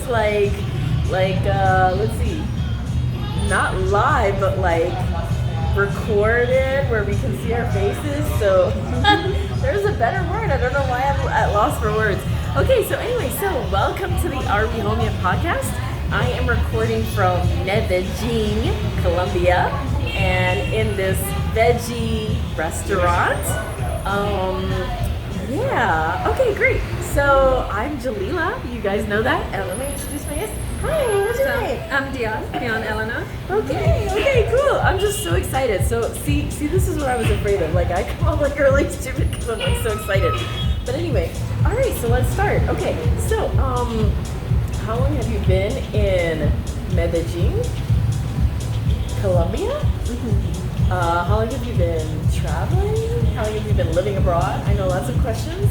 let's see, not live, but like recorded where we can see our faces. So there's a better word. I don't know why I'm at loss for words. Okay, so anyway, so welcome to the Are We Home Yet podcast. I am recording from Medellín, Colombia, and in this veggie restaurant. Okay, great. So I'm Jalila, you guys know that, and let me introduce myself. Hi, what's your name? I'm Dionne Eleanor. Okay, cool. I'm just so excited. So see, this is what I was afraid of. Like, I come off like really stupid because I'm like so excited. But anyway, all right, so let's start. Okay, so how long have you been in Medellín, Colombia? Mm-hmm. How long have you been traveling? How long have you been living abroad? I know lots of questions,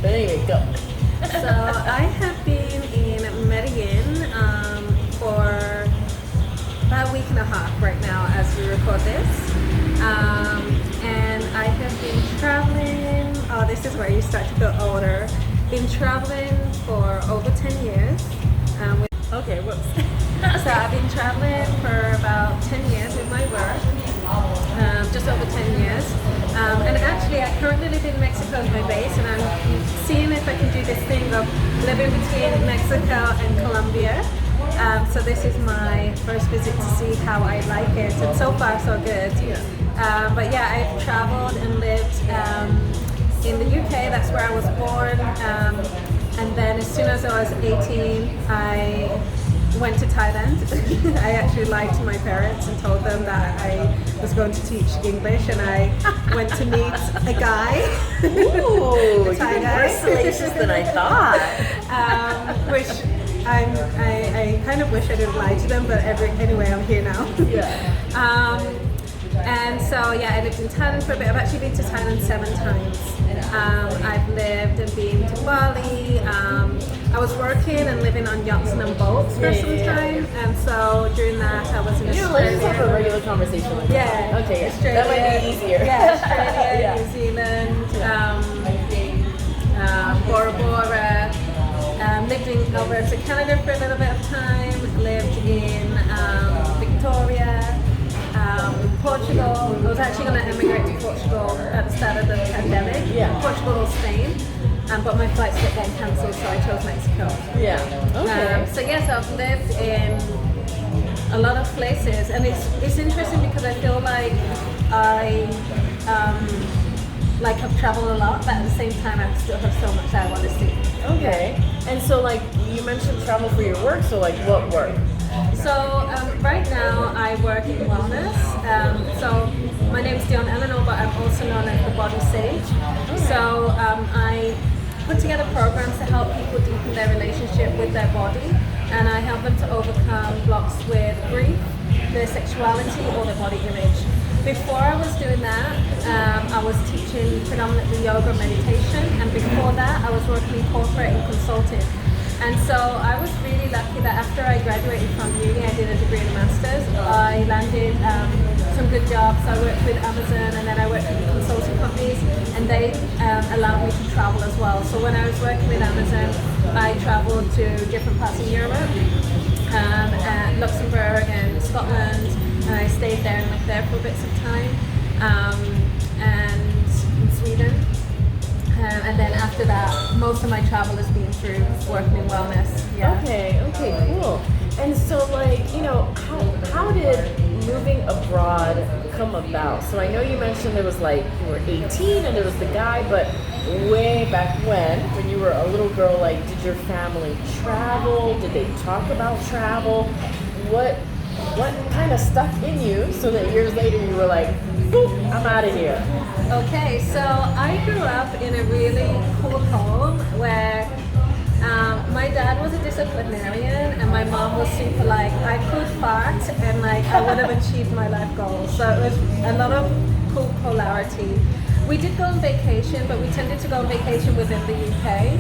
but anyway, go. So I have been in Medellín for about a week and a half right now as we record this. And I have been traveling, this is where you start to feel older, been traveling for over 10 years. Okay, whoops. So I've been traveling for about 10 years with my work, just over 10 years. And actually I currently live in Mexico as my base, and I'm seeing if I can do this thing of living between Mexico and Colombia. So this is my first visit to see how I like it, and so far so good. But yeah, I've traveled and lived in the UK, that's where I was born. And then as soon as I was 18, I went to Thailand. I actually lied to my parents and told them that I was going to teach English, and I went to meet a guy. Ooh, a Thai guy. More salacious than I thought. Which I kind of wish I didn't lie to them, but anyway, I'm here now. Yeah. And so yeah, I lived in Thailand for a bit. I've actually been to Thailand 7 times. I've lived and been to Bali. I was working and living on yachts and on boats for some time, and so during that I was in Australia. Let's just have a regular conversation like that. Yeah. Okay, Australia, that might be easier. Yeah, Australia, Yeah. New Zealand, Bora Bora. Lived in over to Canada for a little bit of time. Lived in Victoria. Portugal. I was actually going to emigrate to Portugal at the start of the pandemic. Yeah. Portugal or Spain, but my flights kept getting cancelled, so I chose Mexico. Yeah. Okay. So yes, I've lived in a lot of places, and it's interesting because I feel like I've traveled a lot, but at the same time I still have so much I want to see. Okay. And so, like, you mentioned travel for your work. So, like, what work? So right now I work in wellness. So my name is Dionne Eleanor, but I'm also known as the Body Sage. Okay. So I put together programs to help people deepen their relationship with their body, and I help them to overcome blocks with grief, their sexuality, or their body image. Before I was doing that, I was teaching predominantly yoga and meditation, and before that I was working in corporate and consulting. And so I was really lucky that after I graduated from uni, I did a degree and a master's. I landed some good jobs. I worked with Amazon, and then I worked with consulting companies, and they allowed me to travel as well. So when I was working with Amazon, I traveled to different parts of Europe, Luxembourg and Scotland, and I stayed there and lived there for bits of time, and in Sweden. And then after that, most of my travel has been through working in wellness. Yeah. Okay, cool. And so, like, you know, how did moving abroad come about? So I know you mentioned there was, like, you were 18 and there was the guy, but way back when you were a little girl, like, did your family travel? Did they talk about travel? What kind of stuck in you so that years later you were like, boop, I'm out of here? Okay, so I grew up in a really cool home where my dad was a disciplinarian and my mom was super like, I could fart and like I would have achieved my life goals. So it was a lot of cool polarity. We did go on vacation, but we tended to go on vacation within the UK.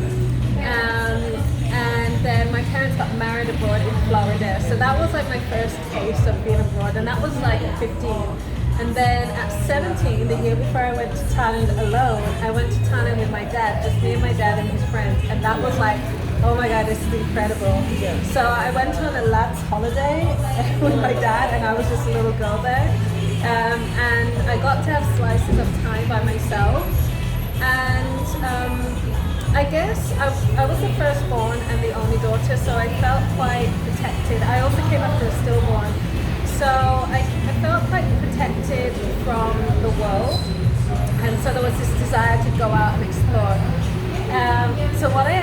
And then my parents got married abroad in Florida. So that was like my first taste of being abroad, and that was like at 15. And then at 17, the year before I went to Thailand alone, I went to Thailand with my dad, just me and my dad and his friends. And that was like Oh my God, this is incredible. Yeah. So I went on a lad's holiday with my dad, and I was just a little girl there. And I got to have slices of time by myself. And I guess I was the firstborn and the only daughter, so I felt quite protected. I also came after a stillborn. So I felt quite protected from the world. And so there was this desire to go out and explore. So what I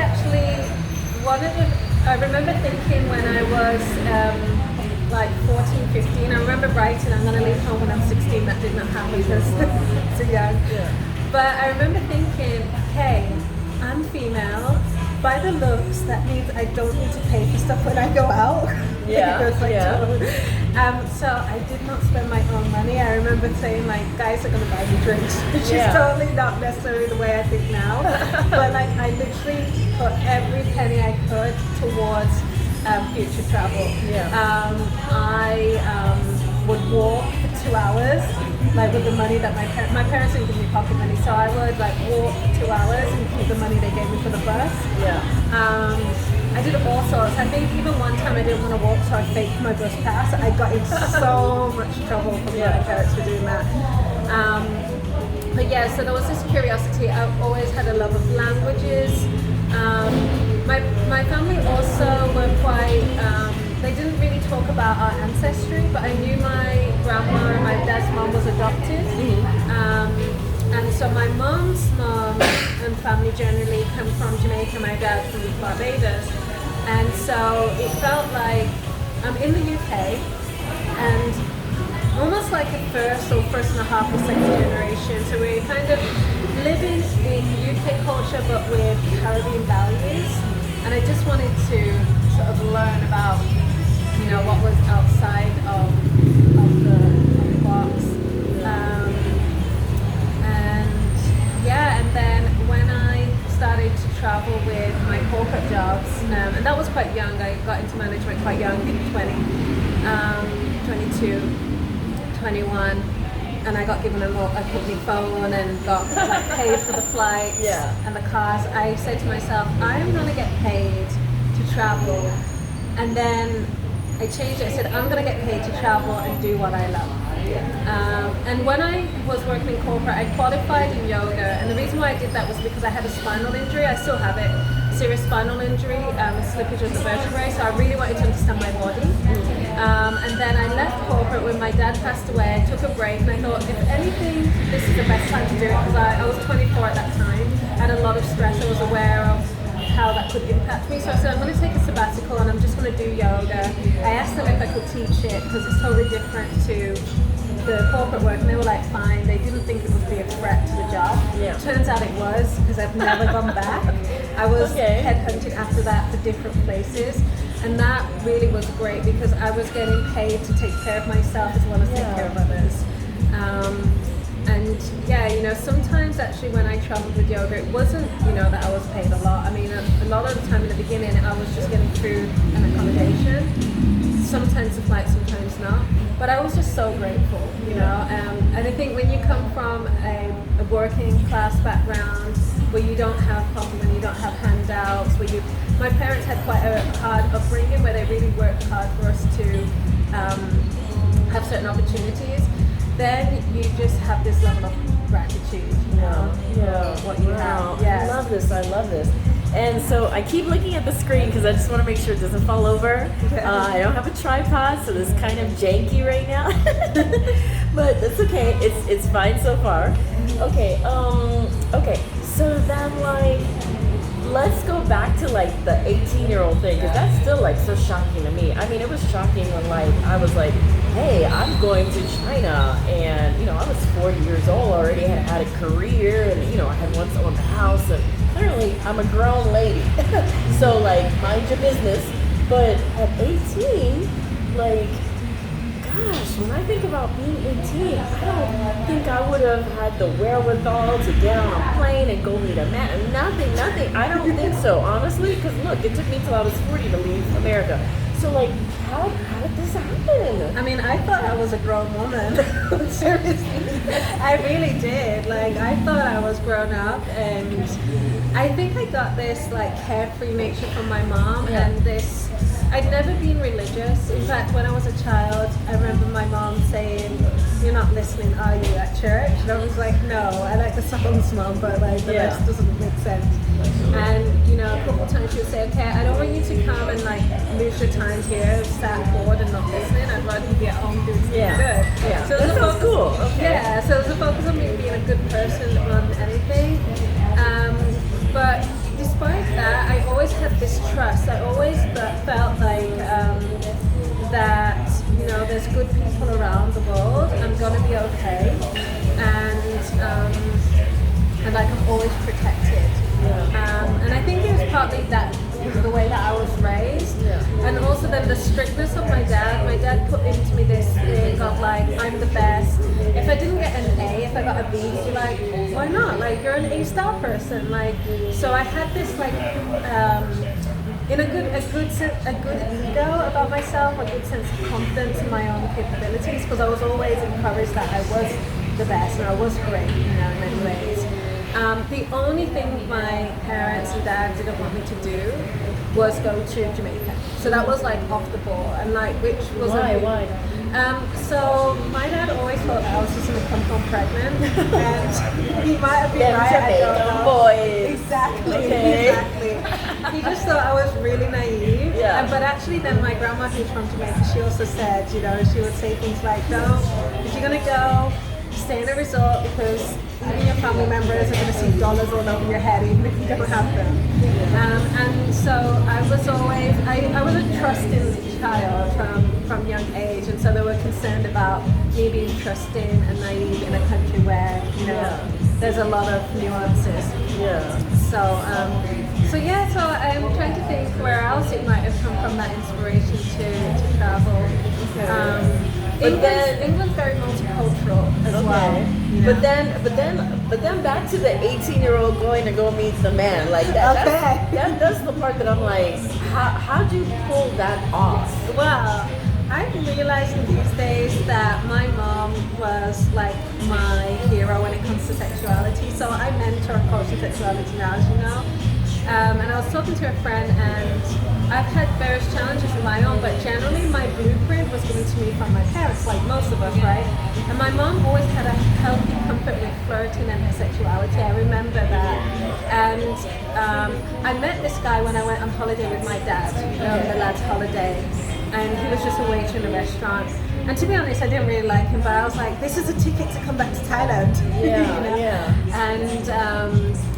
remember thinking when I was like 14, 15, I remember writing, I'm going to leave home when I'm 16. That did not happen because I'm too young. Yeah. But I remember thinking, hey, I'm female. By the looks, that means I don't need to pay for stuff when I go out. Yeah, So I did not spend my own money. I remember saying, like, guys are going to buy me drinks, which is totally not necessarily the way I think now. But like, I literally put every penny I could towards future travel. Yeah. I would walk for 2 hours, like with the money that my parents didn't give me pocket money, so I would like walk for 2 hours and keep the money they gave me for the bus. Yeah. I did all sorts. I think even one time I didn't want to walk, so I faked my bus pass. I got in so much trouble from my parents for doing that. But yeah, so there was this curiosity. I've always had a love of languages. My family also were quite, they didn't really talk about our ancestry, but I knew my grandma and my dad's mom was adopted. And so my mom's mom and family generally come from Jamaica, my dad from Barbados. And so it felt like I'm in the UK and almost like a first and a half or second generation. So we're kind of living in UK culture but with Caribbean values. And I just wanted to sort of learn about, you know, what was outside of the box. And then when I started to travel with my corporate jobs, and that was quite young. I got into management quite young, 20, 22, 21. And I got given a company phone and got like, paid for the flights and the cars. I said to myself, I'm going to get paid to travel. And then I changed it. I said, I'm going to get paid to travel and do what I love. And when I was working in corporate, I qualified in yoga. And the reason why I did that was because I had a spinal injury. I still have it. Serious spinal injury, a slippage of the vertebrae. So I really wanted to understand my body. And then I left corporate when my dad passed away. I took a break and I thought, if anything, this is the best time to do it because I was 24 at that time. I had a lot of stress. I was aware of how that could impact me. So I said, I'm going to take a sabbatical and I'm just going to do yoga. I asked them if I could teach it because it's totally different to the corporate work, and they were like, fine. They didn't think it would be a threat to the job. Yeah. Turns out it was, because I've never gone back. I was headhunted after that for different places, and that really was great because I was getting paid to take care of myself as well as take care of others. And yeah, you know, sometimes actually when I traveled with yoga, it wasn't, you know, that I was paid a lot. I mean, a lot of the time in the beginning, I was just getting food and accommodation. Sometimes the flight, sometimes not. But I was just so grateful, you know. And I think when you come from a working class background where you don't have pocket money, you don't have handouts, my parents had quite a hard upbringing where they really worked hard for us to have certain opportunities. Then you just have this level of gratitude, you know, what you have. I love this. And so I keep looking at the screen because I just want to make sure it doesn't fall over. I don't have a tripod, so this is kind of janky right now. But that's okay. It's fine so far. Okay. So then, like, let's go back to like the 18-year-old thing because that's still like so shocking to me. I mean, it was shocking when like I was like, hey, I'm going to China, and you know, I was 40 years old already, had a career, and you know, I had once owned a house, and clearly I'm a grown lady. So like, mind your business. But at 18, like, gosh, when I think about being 18, I don't think I would have had the wherewithal to get on a plane and go meet a man. Nothing. I don't think so, honestly, because look, it took me till I was 40 to leave America. So like, how did this happen? I mean, I thought I was a grown woman. Seriously, I really did. Like, I thought I was grown up, and I think I got this like carefree nature from my mom, and this. I'd never been religious. In fact, when I was a child, I remember my mom saying, "You're not listening, are you, at church?" And I was like, "No, I like the songs, Mom, but like the rest doesn't make sense." And you know, a couple of times she would say, "Okay, I don't want you to come and like lose your time here, stand bored and not listening. I'd rather you be at home doing something good." Yeah, So that sounds cool. Okay. Yeah, so it was a focus on me being a good person on anything. But despite that, I always had this trust. I always felt like that, you know, there's good people around the world. I'm gonna be okay, and like I'm always protected. And I think it was partly that the way that I was raised, and also then the strictness of my dad. My dad put into me this thing of like, I'm the best. If I didn't get an A, if I got a B, he'd be like, why not? Like, you're an A-star person. Like, so I had this like in a good ego about myself, a good sense of confidence in my own capabilities, because I was always encouraged that I was the best and I was great, you know, in many ways. The only thing my parents and dad didn't want me to do was go to Jamaica. So that was like off the ball, and like, which was Why? So my dad always thought that I was just gonna come home pregnant, and he might have been right. I don't know. Boys. Exactly. Okay. Exactly. He just thought I was really naive. Yeah. But actually, then my grandma, who's from Jamaica, she also said, you know, she would say things like, "No, if you're gonna go, stay in a resort, because even your family members are going to see dollars all over your head, even if you don't have them." And so I was always, I was a trusting child from young age, and so they were concerned about me being trusting and naive in a country where, you know, there's a lot of nuances. So I'm trying to think where else it might have come from, that inspiration to travel. England's very multicultural as well. You know? But then back to the 18-year-old going to go meet the man, like that. That's the part that I'm like, how'd you pull that off? Well, I've realized in these days that my mom was like my hero when it comes to sexuality. So I mentor and coach in sexuality now, as you know. And I was talking to a friend, and I've had various challenges of my own, but generally my blueprint was given to me from my parents, like most of us, right? And my mom always had a healthy comfort with flirting and her sexuality. I remember that. And I met this guy when I went on holiday with my dad, the lad's holiday. And he was just a waiter in a restaurant. And to be honest, I didn't really like him, but I was like, this is a ticket to come back to Thailand. And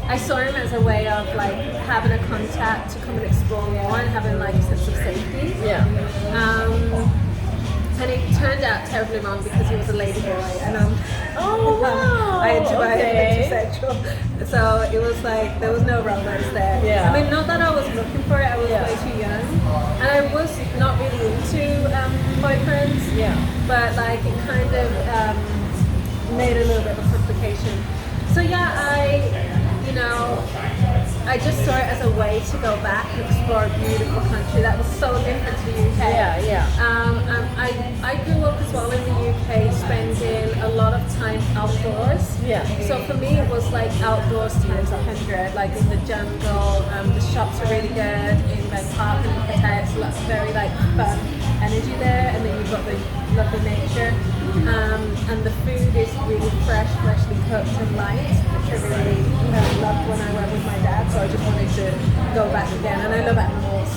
I saw him as a way of like having a contact to come and explore more and having like a sense of safety. And it turned out terribly wrong because he was a lady boy, and I enjoy heterosexual. So it was like there was no romance there. I mean, not that I was looking for it, I was way too young, and I was not really into boyfriends. But like it kind of made a little bit of a complication. So I just saw it as a way to go back and explore a beautiful country that was so different to the UK. I grew up as well in the UK, spending a lot of time outdoors. So for me, it was like outdoors times 100, like in the jungle. The shops are really good in the park and in Pattaya. It's lots of very like fun energy there, and then you've got the lovely nature. And the food is really fresh, freshly cooked and light, which I really loved when I went with my dad, so I just wanted to go back again. And I love animals.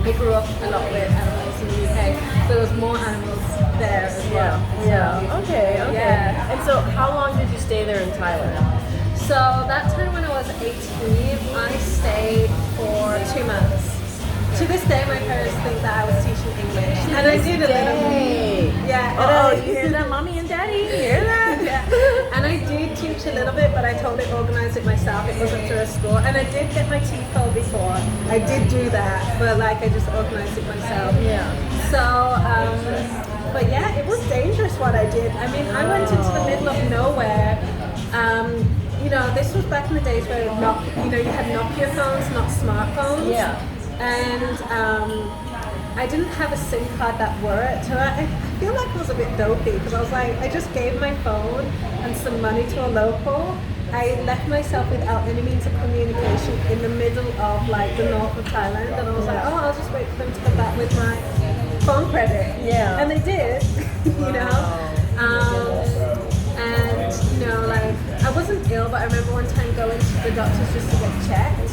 I grew up a lot with animals in the UK, so there was more animals there as well. Okay. And so how long did you stay there in Thailand? So that time when I was 18, I stayed for 2 months. To this day, my parents think that I was teaching English, and I did a little bit. You hear that, mommy and daddy? You hear that? And I did teach a little bit, but I totally organized it myself. It wasn't through a school, and I did get my TEFL before. I did do that, but like I just organized it myself. So, but yeah, it was dangerous what I did. I mean, I went into the middle of nowhere. This was back in the days where you had Nokia phones, not smartphones. And I didn't have a SIM card that worked. So I feel like I was a bit dopey because I was like, I just gave my phone and some money to a local. I left myself without any means of communication in the middle of like the north of Thailand, and I was like, oh, I'll just wait for them to come back with my phone credit. Yeah. And they did, you know. And you know, like I wasn't ill, but I remember one time going to the doctors just to get checked,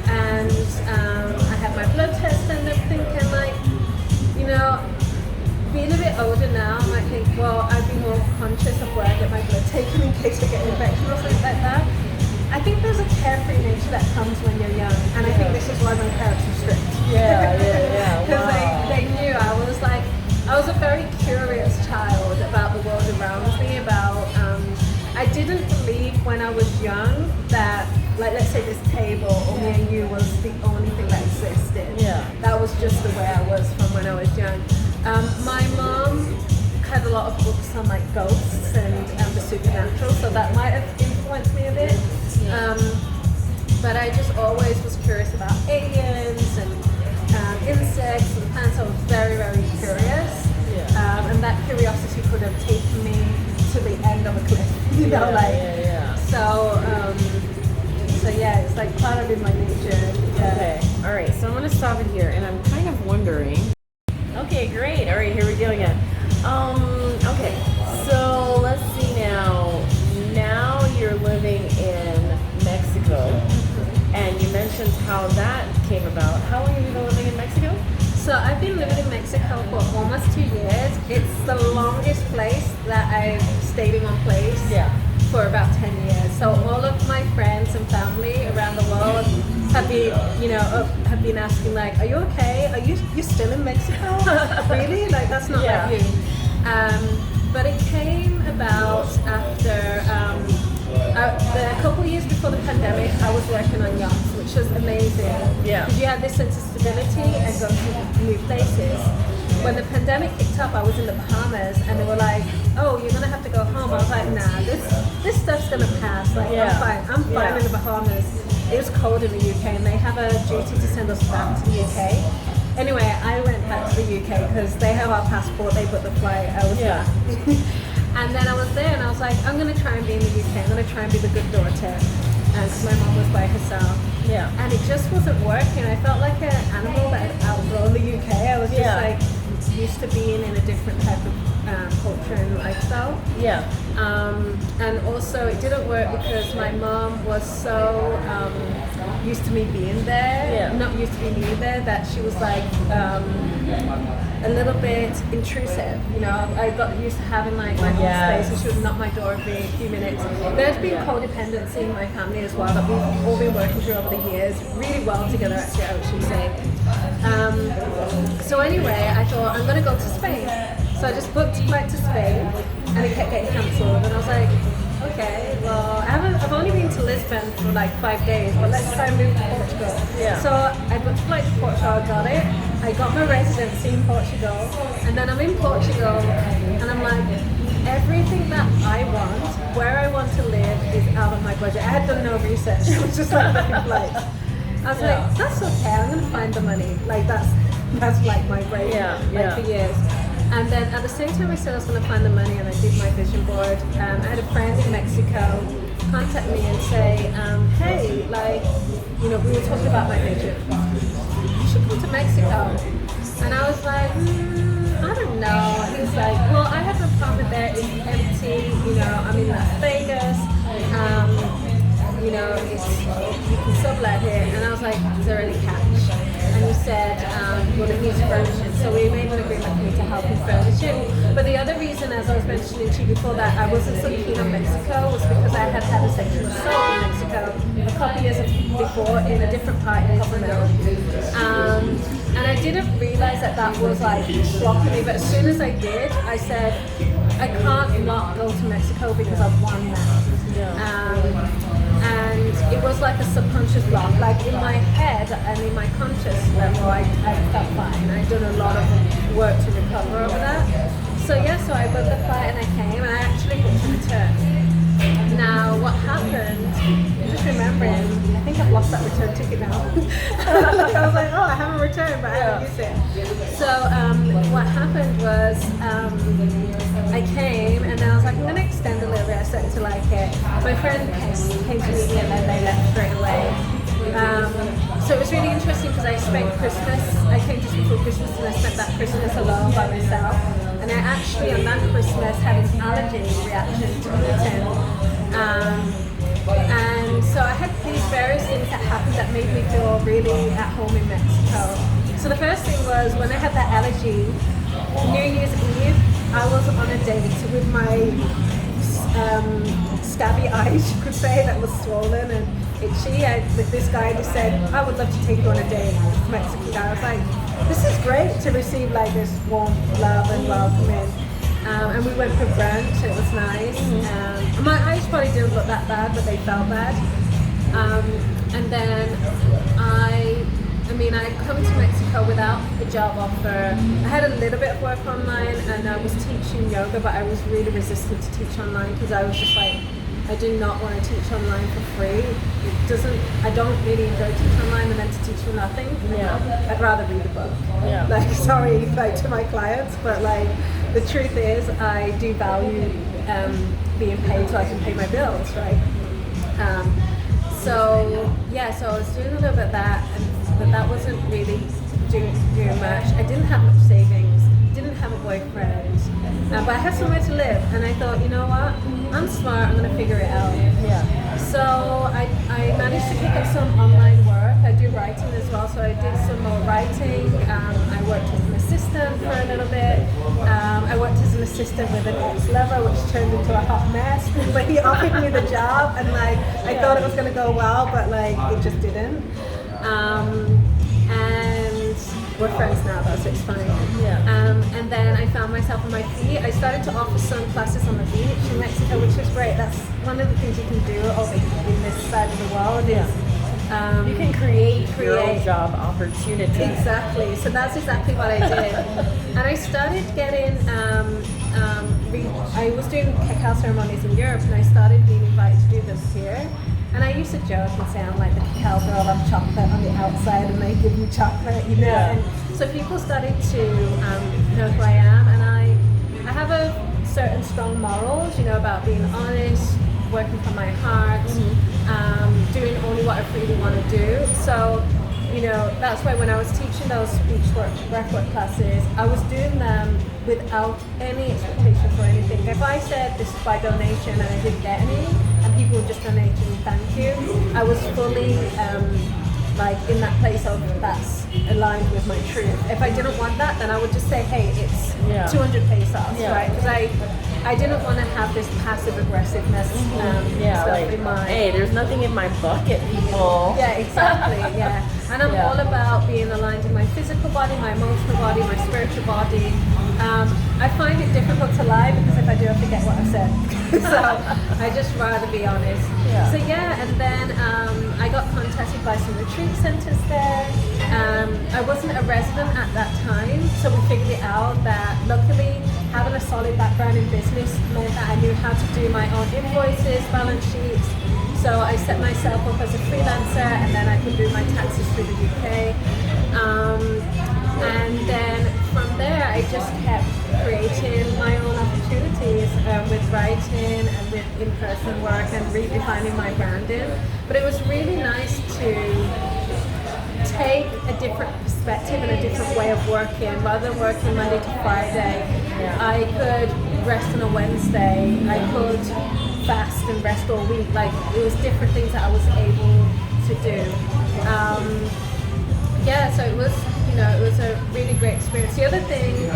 and I had my blood test and everything, and like, you know, being a bit older now, I might think, well, I'd be more conscious of where I get my blood taken in case I get an infection or something like that. I think there's a carefree nature that comes when you're young, and I think this is why my parents were strict. Yeah. Because Wow. they knew I was a very curious child about the world around me, I didn't believe when I was young that, like, let's say this table or me and you was the only thing that existed. Yeah. That was just the way I was from when I was young. My mom had a lot of books on like ghosts and the supernatural, so that might have influenced me a bit. But I just always was curious about aliens and insects and plants. I was very, very curious. Yeah. And that curiosity could have taken me to the end of a cliff, you know, So yeah, it's like part of in my nature. Yeah. Okay. All right. So I'm going to stop it here, and I'm kind of wondering. Okay, great. All right, here we go again. Okay. So let's see now. Now you're living in Mexico, and you mentioned how that came about. How long have you been living in Mexico? So I've been living in Mexico for almost 2 years. It's the longest place that I've stayed in one place. Yeah. For about 10 years. So all of my friends and family around the world have been asking like, are you okay? Are you still in Mexico? Really? Like that's not Yeah. like you. But it came about after a couple of years before the pandemic. I was working on yachts, which was amazing. Yeah. Because you had this sense of stability and go to new places. When the pandemic kicked up, I was in the Bahamas, and they were like, "Oh, you're gonna have to go home." I was like, "Nah, this stuff's gonna pass. Like, I'm fine in the Bahamas." It was cold in the UK, and they have a duty to send us back to the UK. Anyway, I went back to the UK because they have our passport. They booked the flight. I was back. And then I was there, and I was like, "I'm gonna try and be in the UK. I'm gonna try and be the good daughter." Because my mom was by herself. Yeah. And it just wasn't working. I felt like an animal that had outgrown the UK. I was just like used to being in a different type of culture and lifestyle. Yeah. And also it didn't work because my mom was so used to me being there, not used to be me there, that she was like a little bit intrusive. You know, I got used to having like my own space, and she would knock my door every few minutes. There's been codependency in my family as well that we've all been working through over the years, really well together actually, I should say. So anyway, I thought I'm gonna go to Spain. So I just booked a flight to Spain, and it kept getting cancelled. And I was like, okay, well, I've only been to Lisbon for like 5 days, but let's try and move to Portugal. Yeah. So I booked a flight to Portugal, I got it. I got my residency in Portugal, and then I'm in Portugal, and I'm like, everything that I want, where I want to live, is out of my budget. I had done no research. I was just like booking flights. I was like, that's okay, I'm gonna find the money. Like that's like my brain, for years. And then at the same time I said I was going to find the money, and I did my vision board. I had a friend in Mexico contact me and say, hey, like, you know, we were talking about my vision. You should come to Mexico. And I was like, I don't know. He was like, well, I have an apartment there, it's empty, you know, I'm in Las Vegas. You know, you can sublet it. And I was like, is there any cash? And he said, well, it needs furnishing. So we made an agreement for me to help him furnish it. But the other reason, as I was mentioning to you before, that I wasn't so keen on Mexico was because I had had a sexual assault in Mexico a couple years before in a different part in Cozumel. And I didn't realize that was like blocking me. But as soon as I did, I said, I can't not go to Mexico because I've won now. And it was like a subconscious block. Like in my head and in my conscious level, I felt fine. I'd done a lot of work to recover over that. So I booked the flight and I came, and I actually booked a return. Now what happened, it just just remembering, I think I've lost that return ticket now. I was like, oh, I haven't returned, but I haven't used it. So what happened was I came and then I was like, I'm going to extend a little bit. I started to like it. My friend came to meet me and then they left straight away. So it was really interesting because I spent Christmas, I came just before Christmas and I spent that Christmas alone by myself. And I actually on that Christmas had an allergy reaction to gluten. And so I had these various things that happened that made me feel really at home in Mexico. So the first thing was when I had that allergy, New Year's Eve, I was on a date with my scabby eyes, you could say, that was swollen and itchy. This guy just said, I would love to take you on a date. This Mexican guy. I was like, this is great to receive like this warm love and welcoming. And we went for brunch, it was nice. My eyes probably didn't look that bad, but they felt bad. And then I'd come to Mexico without a job offer. I had a little bit of work online and I was teaching yoga, but I was really resistant to teach online because I was just like, I do not want to teach online for free. I don't really enjoy teaching online and then to teach for nothing. Yeah. I'd rather read a book. Yeah. Like, sorry, like to my clients, but like the truth is I do value being paid so I can pay my bills, right? So I was doing a little bit of that, but that wasn't really doing much. I didn't have much savings, didn't have a boyfriend, but I had somewhere to live, and I thought, you know what, I'm smart, I'm going to figure it out. Yeah. So I managed to pick up some online work. I do writing as well, so I did some more writing. I worked as an assistant for a little bit. I worked as an assistant with an ex-lover, which turned into a hot mess. But he offered me the job, and like I thought it was going to go well, but like it just didn't. And we're friends now though, so it's fine. Yeah. And then I found myself on my feet. I started to offer some classes on the beach in Mexico, which was great. That's one of the things you can do in this side of the world. Is you can create your own job opportunity. Exactly. So that's exactly what I did. And I started getting, I was doing cacao ceremonies in Europe, and I started being invited to do them here. And I used to joke and say I'm like the cacao girl, I'm chocolate on the outside and they give you chocolate, you know. Yeah. And so people started to know who I am, and I have a certain strong morals, you know, about being honest, working from my heart, doing only what I really want to do. So, you know, that's why when I was teaching those speech work, breathwork classes, I was doing them without any expectation for anything. If I said this is by donation and I didn't get any, and people would just donate to me, thank you, I was fully like in that place of that's aligned with my truth. If I didn't want that, then I would just say, hey, it's 200 pesos, right? Because I didn't want to have this passive aggressiveness stuff like, in my... Hey, there's nothing in my bucket, people. Yeah, exactly, yeah. And I'm all about being aligned in my physical body, my emotional body, my spiritual body. I find it difficult to lie because if I do, I forget what I've said. So I just rather be honest. Yeah. So and then I got contacted by some retreat centers there. I wasn't a resident at that time, so we figured it out that luckily having a solid background in business meant that I knew how to do my own invoices, balance sheets. So I set myself up as a freelancer, and then I could do my taxes through the UK. And then from there, I just kept creating my own opportunities with writing and with in-person work and redefining my branding. But it was really nice to take a different perspective and a different way of working. Rather than working Monday to Friday, I could rest on a Wednesday. I could fast and rest all week. Like, it was different things that I was able to do. So it was, it was a really great experience. The other thing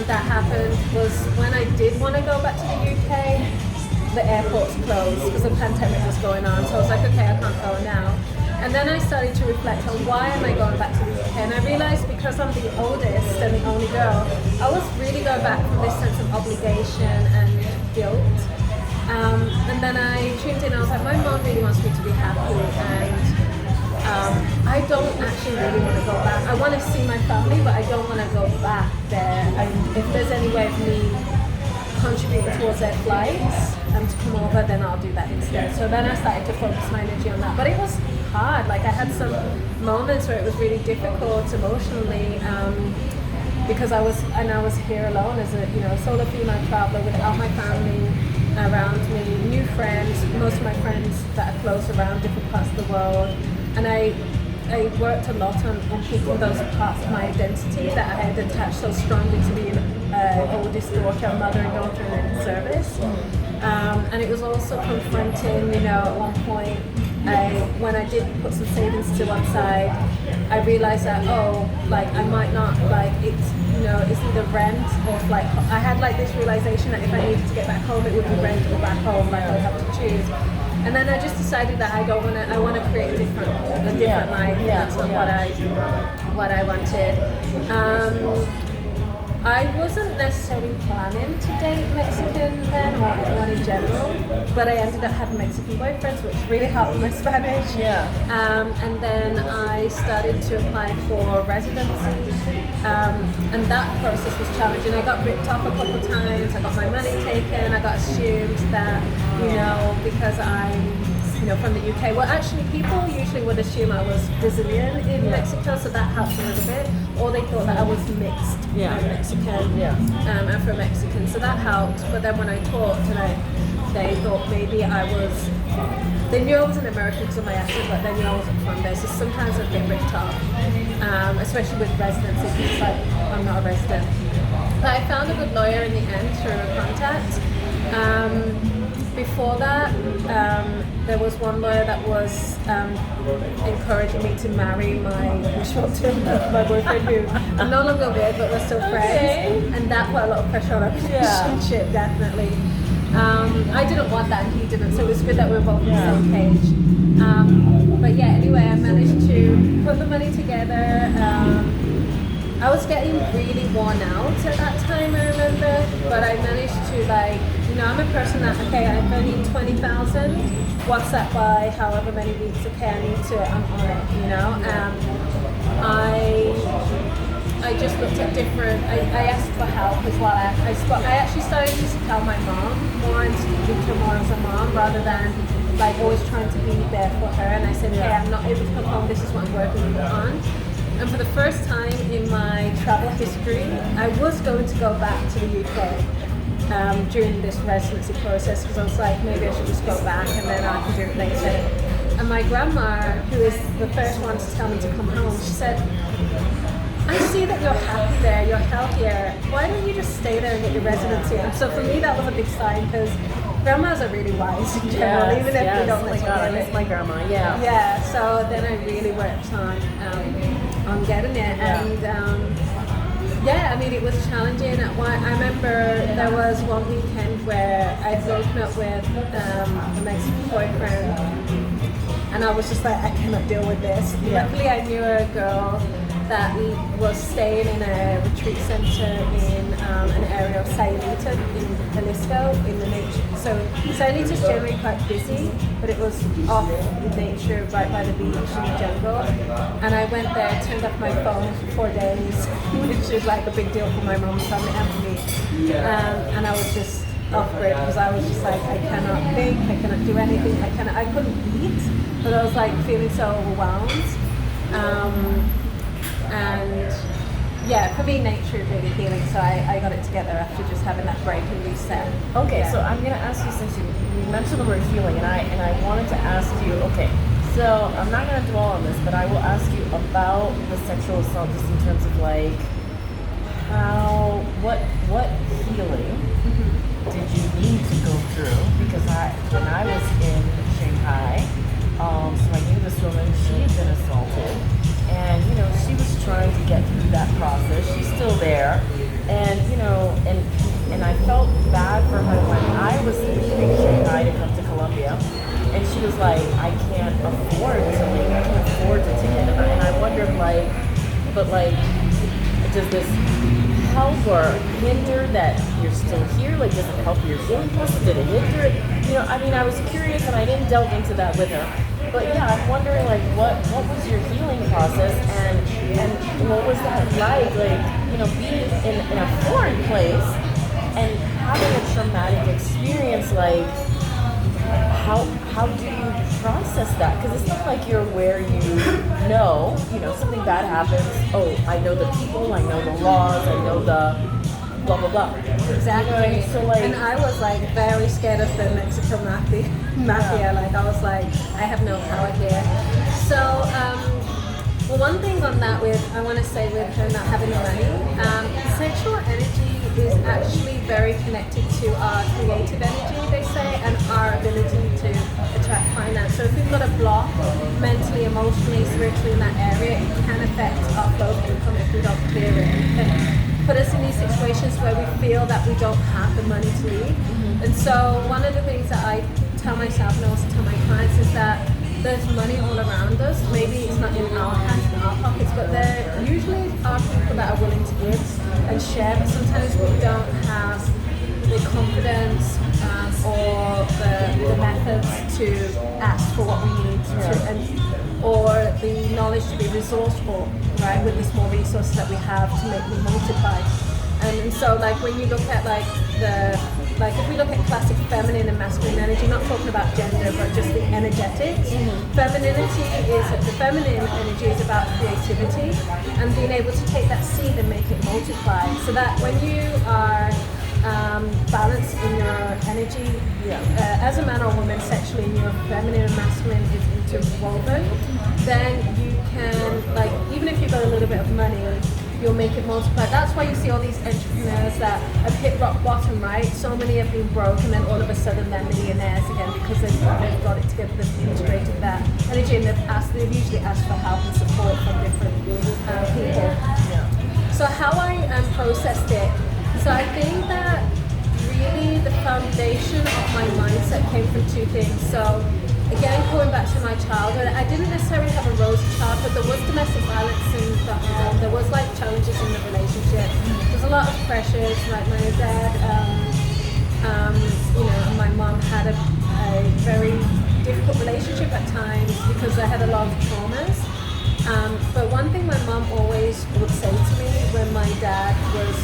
that happened was when I did want to go back to the UK, the airports closed because the pandemic was going on. So I was like, okay, I can't go now. And then I started to reflect on why am I going back to the UK, and I realized because I'm the oldest and the only girl, I was really going back from this sense of obligation and guilt. And then I tuned in, I was like, my mom really wants me to be happy, and I don't actually really want to go back. I want to see my family, but I don't want to go back there. If there's any way of me contributing towards their flights and want to come over, then I'll do that instead. So then I started to focus my energy on that. But it was hard. Like I had some moments where it was really difficult emotionally, because I was here alone as a solo female traveler without my family around me, new friends, most of my friends that are close around different parts of the world, and I worked a lot on picking those parts of my identity that I had attached so strongly to being oldest daughter, mother and daughter in service. And it was also confronting, at one point, when I did put some savings to one side, I realized that, I might not, it's either rent or I had this realization that if I needed to get back home, it would be rent or back home, I'd have to choose. And then I just decided that I want to create a different life. That's not what I wanted. I wasn't necessarily planning to date Mexican then, or anyone in general, but I ended up having Mexican boyfriends, which really helped my Spanish. And then I started to apply for residency, and that process was challenging. I got ripped off a couple of times, I got my money taken, I got assumed that, because I'm from the UK. Well, actually, people usually would assume I was Brazilian in Mexico, so that helped a little bit. Or they thought that I was mixed, Mexican, Afro-Mexican, so that helped. But then when I talked, they thought maybe they knew I was an American because of my accent, but they knew I wasn't from there. So sometimes I'd get ripped off, especially with residency, because I'm not a resident. But I found a good lawyer in the end through a contact. Before that, there was one lawyer that was encouraging me to marry my boyfriend, who I'm no longer with, but we're still friends, and that put a lot of pressure on our relationship, definitely. I didn't want that, and he didn't, so it was good that we were both on the same page. But yeah, anyway, I managed to put the money together. I was getting really worn out at that time, I remember, but I managed to I'm a person that, I've only 20,000, what's that by however many weeks, I need to, I'm on it, I just looked at different, I asked for help as well. I actually started to tell my mom more and speaking to her more as a mom rather than always trying to be there for her, and I said, I'm not able to come home, this is what I'm working on. And for the first time in my travel history, I was going to go back to the UK during this residency process, because I was like, maybe I should just go back and then I can do it later. And my grandma, who is the first one to tell me to come home, she said, I see that you're happy there, you're healthier, why don't you just stay there and get your residency? And so for me that was a big sign, because grandmas are really wise in general, even if they don't let you I miss my grandma, Yeah, so then I really worked on getting it, and it was challenging. I remember there was one weekend where I'd broken up with a Mexican boyfriend, and I was just like, I cannot deal with this. Luckily, I knew a girl that was staying in a retreat center in an area of Sayulita in Jalisco, in the nature. So Sayulita is generally quite busy, but it was off in nature, right by the beach in the jungle. And I went there, turned off my phone for 4 days, which is a big deal for my mom's family and for me. And I was just off grid, because I was just like, I cannot think, I cannot do anything, I couldn't eat, but I was feeling so overwhelmed. And for me, nature is really healing, so I got it together after just having that break and reset. Okay, so I'm going to ask you, since you mentioned the word healing, and I wanted to ask you, so I'm not going to dwell on this, but I will ask you about the sexual assault, just in terms of what healing did you need to go through? Because when I was in Shanghai, so I knew this woman, she had been assaulted. And, she was trying to get through that process. She's still there. And, and I felt bad for her when I was leaving Shanghai to come to Colombia. And she was like, I can't afford to leave. I can't afford the ticket. And I wondered, does this help or hinder that you're still here? Does it help your healing process? Did it hinder it? I was curious, and I didn't delve into that with her. But I'm wondering, what was your healing process, and what was that like? Being in a foreign place and having a traumatic experience, how do you process that? Because it's not like you're where you know, something bad happens. Oh, I know the people, I know the laws, I know the blah blah blah. Exactly. You know what I mean? So like, and I was like very scared of the Mexican mafia. Like I was like, I have no power here. So, well, one thing on that I want to say with her not having the money, sexual energy is actually very connected to our creative energy, they say, and our ability to attract finance. So if we've got a block mentally, emotionally, spiritually in that area, it can affect our flow of income if we don't clear it. And put us in these situations where we feel that we don't have the money to leave. And so one of the things that I tell myself and also tell my clients is that there's money all around us. Maybe it's not in our hands, in our pockets, but there usually are people that are willing to give and share, but sometimes we don't have the confidence or the methods to ask for what we need or the knowledge to be resourceful, right, with the small resources that we have to make them multiply. And so like when you look at if we look at classic feminine and masculine energy, not talking about gender, but just the energetics, femininity the feminine energy is about creativity and being able to take that seed and make it multiply. So that when you are balanced in your energy, as a man or woman, sexually, and your feminine and masculine is interwoven, then you can, like, even if you've got a little bit of money, you'll make it multiply. That's why you see all these entrepreneurs that have hit rock bottom, right? So many have been broke and then all of a sudden they're millionaires again because they've got it together, they've integrated that energy and they've usually asked for help and support from different people. So how I processed it, so I think that really the foundation of my mindset came from two things. So again, going back to my childhood, I didn't necessarily have a rosy childhood. There was domestic violence in the home. There was like challenges in the relationship. There's a lot of pressures. Like my dad, my mom had a very difficult relationship at times because they had a lot of traumas. But one thing my mom always would say to me when my dad was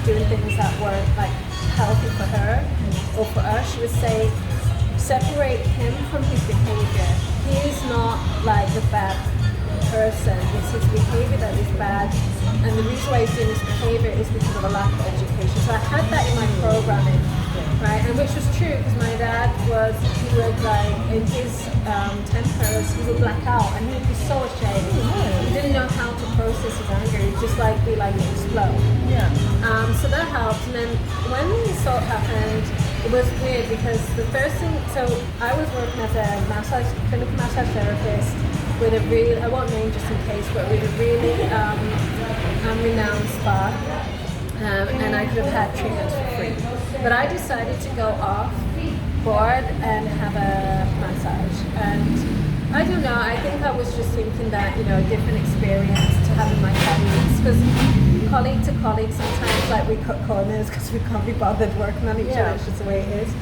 doing things that weren't like healthy for her or for us, she would say, separate him from his behavior. He is not like the bad person, it's his behavior that is bad, and the reason why he's doing this behavior is because of a lack of education. So I had that in my programming, right? And which was true because my dad he would like, in his tempers, he would black out and he'd be so ashamed. He didn't know how to process his anger, he'd just like be like explode. So that helped. And then when the assault happened, it was weird because the first thing, so I was working as a clinical massage therapist with a really, I won't name just in case, but with a really renowned spa, and I could have had treatments for free. But I decided to go off board and have a massage. And I don't know, I think I was just thinking that, a different experience to having my colleagues, because colleague to colleague, sometimes like we cut corners because we can't be bothered working on each other. It's just the way it is.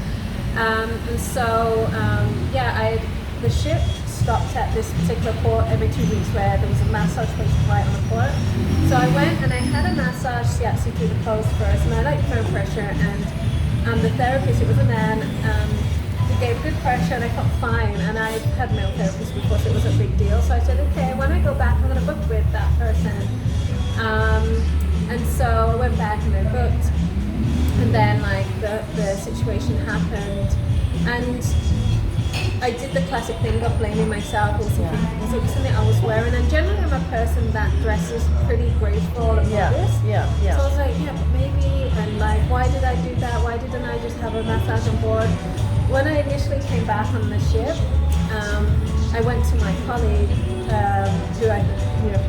And so, the ship stopped at this particular port every 2 weeks where there was a massage place right on the port. So I went and I had a massage shiatsu through the clothes first, and I like firm pressure, and the therapist, it was a man, he gave good pressure and I felt fine, and I had male therapists before, so it was a big deal. So I said, okay, when I go back, I'm going to book with that person. And so I went back and I booked, and then like the situation happened, and I did the classic thing of blaming myself. Was it something I was wearing? And generally I'm a person that dresses pretty graceful and modest. So I was like, but maybe, and like, why did I do that? Why didn't I just have a massage on board? When I initially came back on the ship, I went to my colleague,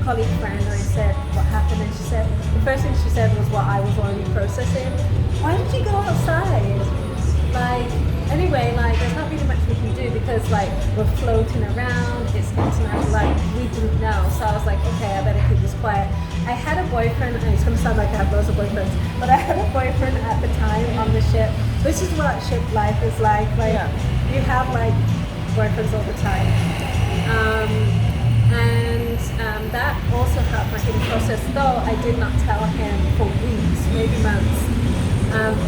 colleague friend, and I said what happened, and she said, the first thing she said was what I was already processing. Why did you go outside? Like, anyway, like, there's not really much we can do because, like, we're floating around, it's international, like, we didn't know. So I was like, okay, I better keep this quiet. I had a boyfriend, and it's going to sound like I have loads of boyfriends, but I had a boyfriend at the time on the ship. This is what ship life is like. Like, you have, like, boyfriends all the time. That also helped my healing process, though I did not tell him for weeks, maybe months.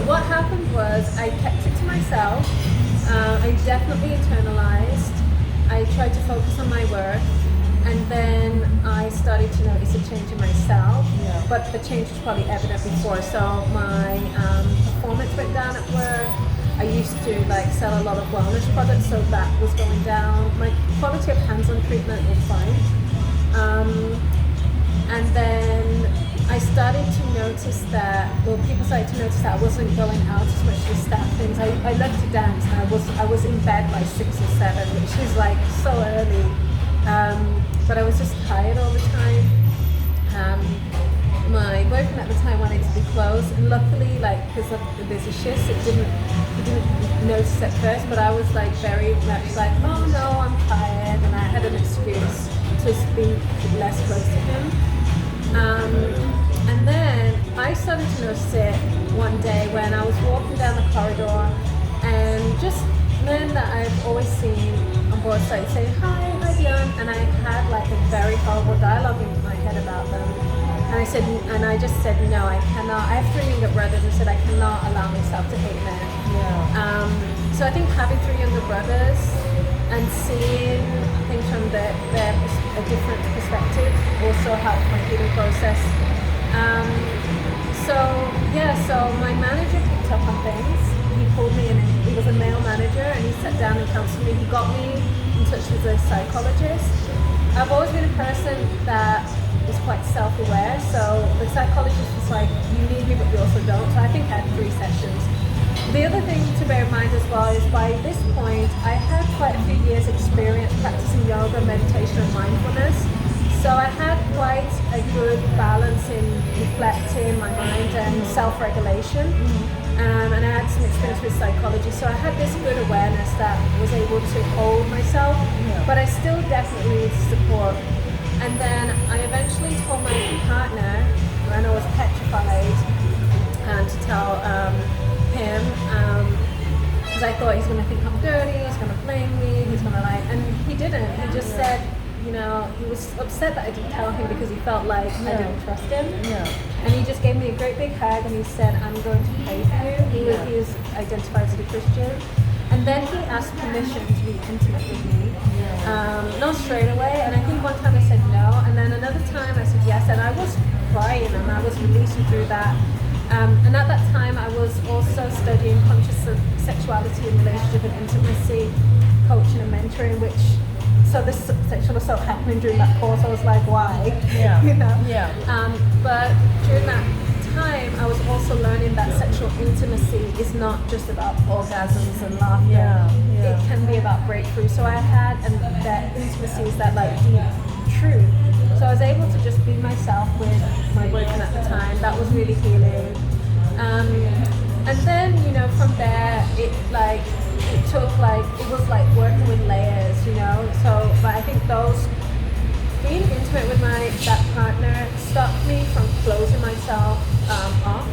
What happened was I kept it to myself, I definitely internalized. I tried to focus on my work, and then I started to notice a change in myself. Yeah. But the change was probably evident before. So my performance went down at work. I used to like sell a lot of wellness products, so that was going down. My quality of hands-on treatment was fine. And then I started to notice that, well, people started to notice that I wasn't going out as much to staff things. I loved to dance, and I was in bed by 6 or 7, which is like so early. But I was just tired all the time. My boyfriend at the time wanted to be close, and luckily, like, because of the busy shifts, he didn't notice at first, but I was like very much like, oh no, I'm tired, and I had an excuse to be less close to him. And then I started to notice it one day when I was walking down the corridor, and just men that I've always seen on board started saying, hi Dionne, and I had like a very horrible dialogue in my head about them. And I just said, no, I cannot. I have 3 younger brothers. I said, I cannot allow myself to hate men. Yeah. So I think having 3 younger brothers and seeing things from a different perspective also helped my healing process. So my manager picked up on things. He pulled me in. He was a male manager, and he sat down and counseled me. He got me in touch with a psychologist. I've always been a person that was quite self-aware, so the psychologist was like, you need me but you also don't. So I think I had 3 sessions. The other thing to bear in mind as well is by this point I had quite a few years experience practicing yoga, meditation and mindfulness. So I had quite a good balance in reflecting my mind and self-regulation. And I had some experience with psychology, so I had this good awareness that I was able to hold myself, but I still definitely need support. And then I eventually told my partner, and I was petrified to tell him, because I thought he's going to think I'm dirty, he's going to blame me, he's going to like, and he didn't. He just said, you know, he was upset that I didn't tell him because he felt like I didn't trust him. Yeah. And he just gave me a great big hug, and he said, I'm going to pray for you. He was identified as a Christian. And then he asked permission to be intimate with me. Not straight away, and I think one time I said no, and then another time I said yes, and I was crying and I was releasing through that. And at that time I was also studying conscious sexuality and relationship and intimacy, coaching and mentoring, so this sexual assault happening during that course, I was like, why? Yeah. You know? Yeah. But during that time, I was also learning that sexual intimacy is not just about orgasms and laughter. Yeah. It can be about breakthrough. So I had, and that intimacy is that like deep truth. So I was able to just be myself with my boyfriend at the time. That was really healing. And then, you know, from there, it was like working with layers, you know. So, but I think being intimate with that partner stopped me from closing myself off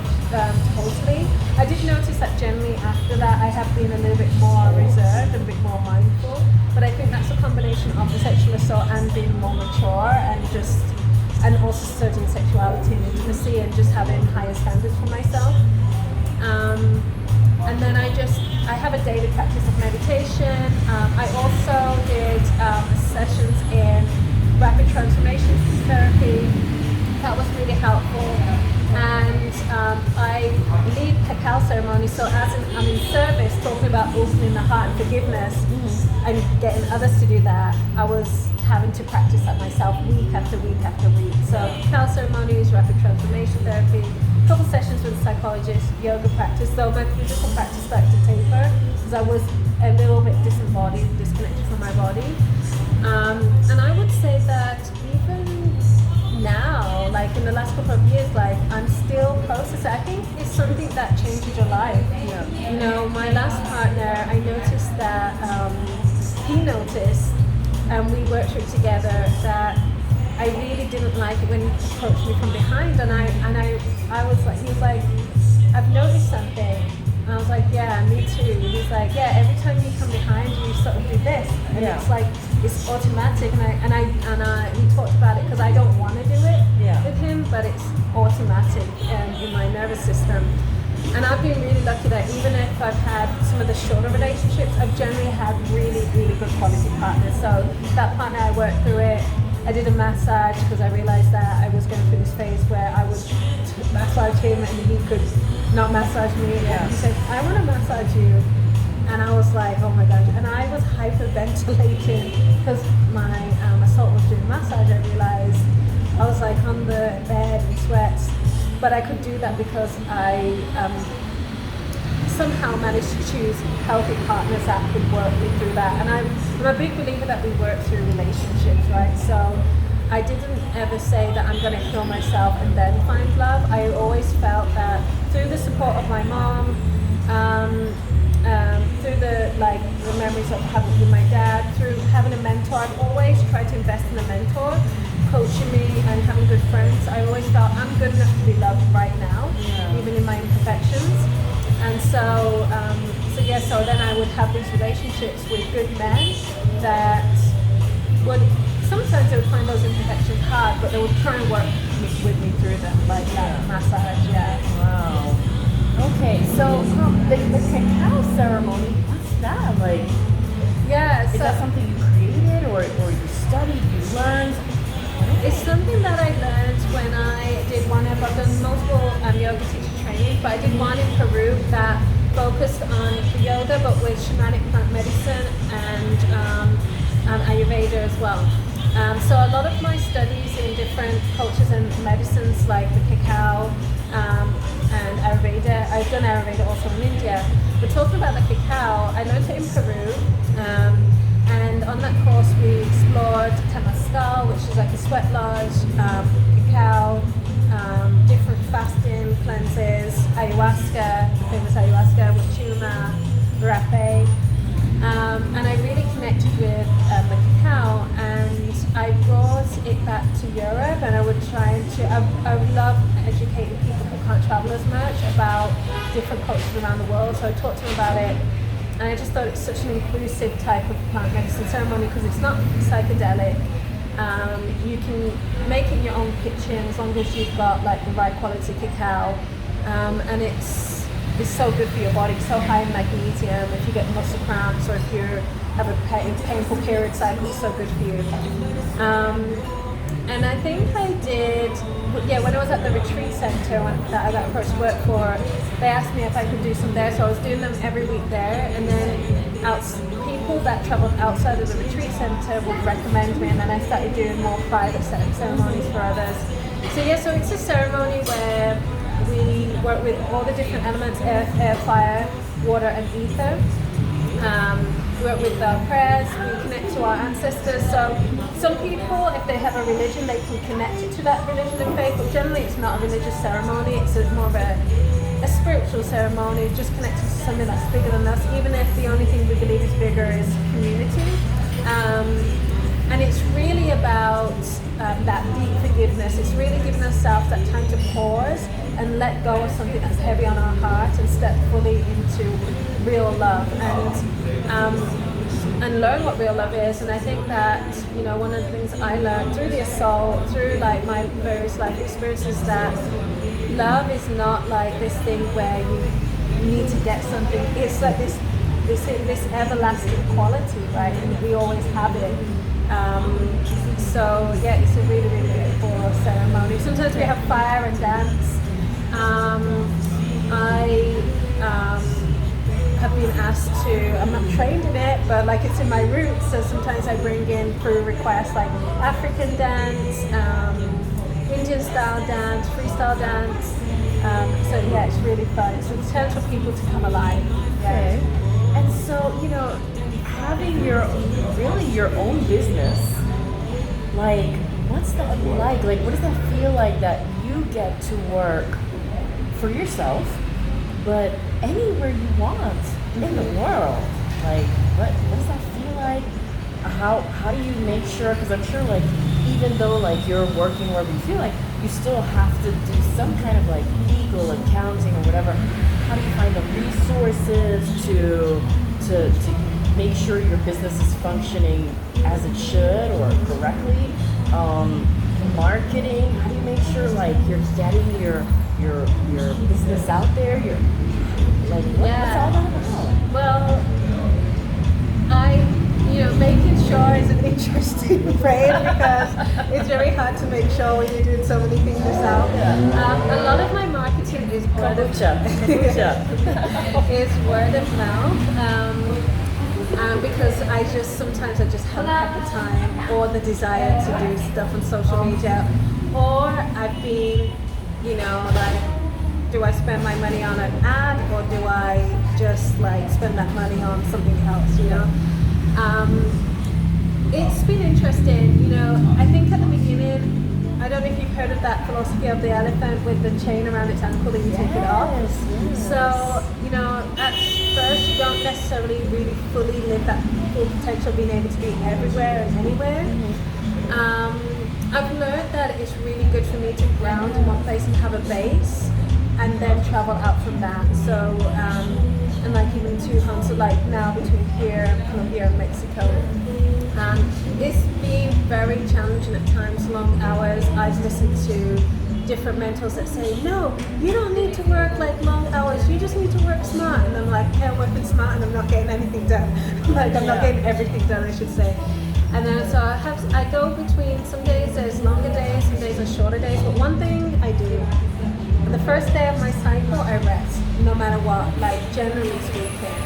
totally. I did notice that generally after that I have been a little bit more reserved and a bit more mindful, but I think that's a combination of the sexual assault and being more mature and also studying sexuality and intimacy and just having higher standards for myself. And then I have a daily practice of meditation. I also did sessions in rapid transformation therapy. That was really helpful. And I lead cacao ceremonies, so as I'm in service talking about opening the heart and forgiveness and getting others to do that, I was having to practice that myself week after week after week. So cacao ceremonies, rapid transformation therapy, a couple sessions with a psychologist, yoga practice. So my physical practice started to taper because I was a little bit disembodied, disconnected from my body. And I would say that even now, like in the last couple of years, like I'm still processing. I think it's something that changes your life. Yeah. You know, my last partner, I noticed that he noticed, and we worked through it together, that I really didn't like it when he approached me from behind, and I was like, he was like, I've noticed something. And I was like, yeah, me too. He's like, yeah, every time you come behind, you sort of do this, and it's like it's automatic. And we talked about it because I don't want to do it with him, but it's automatic in my nervous system. And I've been really lucky that even if I've had some of the shorter relationships, I've generally had really, really good quality partners. So that partner, I worked through it. I did a massage because I realized that I was going through this phase where I would massage him and he could not massage me. And he said, I want to massage you. And I was like, oh my gosh. And I was hyperventilating because my assault was doing massage. I realized I was like on the bed in sweats. But I could do that because I somehow managed to choose healthy partners that could work me through that. And I'm a big believer that we work through relationships, right? So I didn't ever say that I'm going to heal myself and then find love. I always felt that through the support of my mom, through the memories of having with my dad, through having a mentor, I've always tried to invest in a mentor, coaching me and having good friends. I always felt I'm good enough to be loved right now, even in my imperfections. And so then I would have these relationships with good men that would, sometimes they would find those imperfections hard, but they would try and work with me through them, like that massage, Wow. Okay, so the cacao ceremony, what's that? Like, is that something you created or you studied, you learned? It's something that I learned when I did I've done multiple yoga teacher training, but I did one in Peru that focused on yoga but with shamanic plant medicine and Ayurveda as well. So a lot of my studies in different cultures and medicines like the cacao and Ayurveda, I've done Ayurveda also in India. But talking about the cacao, I learned it in Peru. And on that course we explored Temazcal, which is like a sweat lodge, cacao, different fasting cleanses, ayahuasca, famous ayahuasca, wachuma, rapé. And I really connected with the cacao, and I brought it back to Europe, and I would I would love educating people who can't travel as much about different cultures around the world. So I talked to them about it. And I just thought it's such an inclusive type of plant medicine ceremony because it's not psychedelic. You can make it in your own kitchen as long as you've got like the right quality cacao. And it's so good for your body, so high in magnesium. If you get muscle cramps or if you have a painful period cycle, it's so good for you. And I think I did, when I was at the retreat center that I got first work for, they asked me if I could do some there, so I was doing them every week there, and then people that traveled outside of the retreat center would recommend me, and then I started doing more private ceremonies for others. So it's a ceremony where we work with all the different elements, air, fire, water, and ether. We work with our prayers, we connect to our ancestors. So some people, if they have a religion, they can connect it to that religion and faith, but generally it's not a religious ceremony, it's more of a spiritual ceremony, just connected to something that's bigger than us, even if the only thing we believe is bigger is community. And it's really about that deep forgiveness. It's really giving ourselves that time to pause and let go of something that's heavy on our heart and step fully into real love and learn what real love is. And I think that, one of the things I learned through the assault, through like my various life experiences, that love is not like this thing where you need to get something. It's like this everlasting quality, right? And we always have it. It's a really, really beautiful ceremony. Sometimes we have fire and dance. I have been asked to, I'm not trained in it, but like it's in my roots, so sometimes I bring in through requests like African dance, Indian style dance, freestyle dance. It's really fun. It's a chance for people to come alive. Okay. And so, having your own business, like, what's that like? Like, what does that feel like that you get to work for yourself, but anywhere you want in the world? Like, what does that feel like? How do you make sure, because I'm sure like even though like you're working wherever you feel like, you still have to do some kind of like legal accounting or whatever. How do you find the resources to make sure your business is functioning as it should or correctly? Marketing, how do you make sure like you're getting your your business out there? You're like, what's all that about? Well, making sure is an interesting phrase because it's very hard to make sure when you're doing so many things yourself. A lot of my marketing is word of mouth. Because sometimes I just haven't had the time or the desire to do stuff on social media, or I've been, do I spend my money on an ad or do I just spend that money on something else? It's been interesting. I think at the beginning, I don't know if you've heard of that philosophy of the elephant with the chain around its ankle and you take it off. Yes. So, at first you don't necessarily really fully live that full potential of being able to be everywhere and anywhere. I've learned that it's really good for me to ground in one place and have a base and then travel out from that. So, and even to home, so now between here and Colombia and Mexico. It's been very challenging at times, long hours. I've listened to different mentors that say, no, you don't need to work long hours, you just need to work smart. And I'm like, okay, I'm working smart and I'm not getting anything done. I'm not getting everything done, I should say. And then so I go between, some days there's longer days, some days are shorter days, but one thing I do, the first day of my cycle, I rest, no matter what, generally speaking.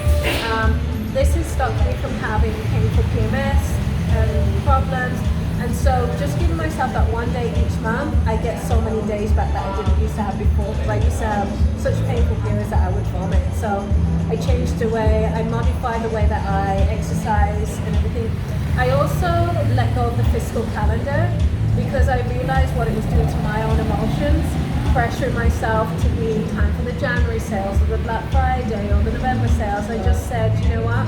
This has stopped me from having painful PMS and problems. And so just giving myself that one day each month, I get so many days back that I didn't used to have before. I used to have such painful periods that I would vomit. So I changed the way, I modified the way that I exercise and everything. I also let go of the fiscal calendar because I realized what it was doing to my own emotions, pressuring myself to be time for the January sales or the Black Friday or the November sales. I just said, you know what?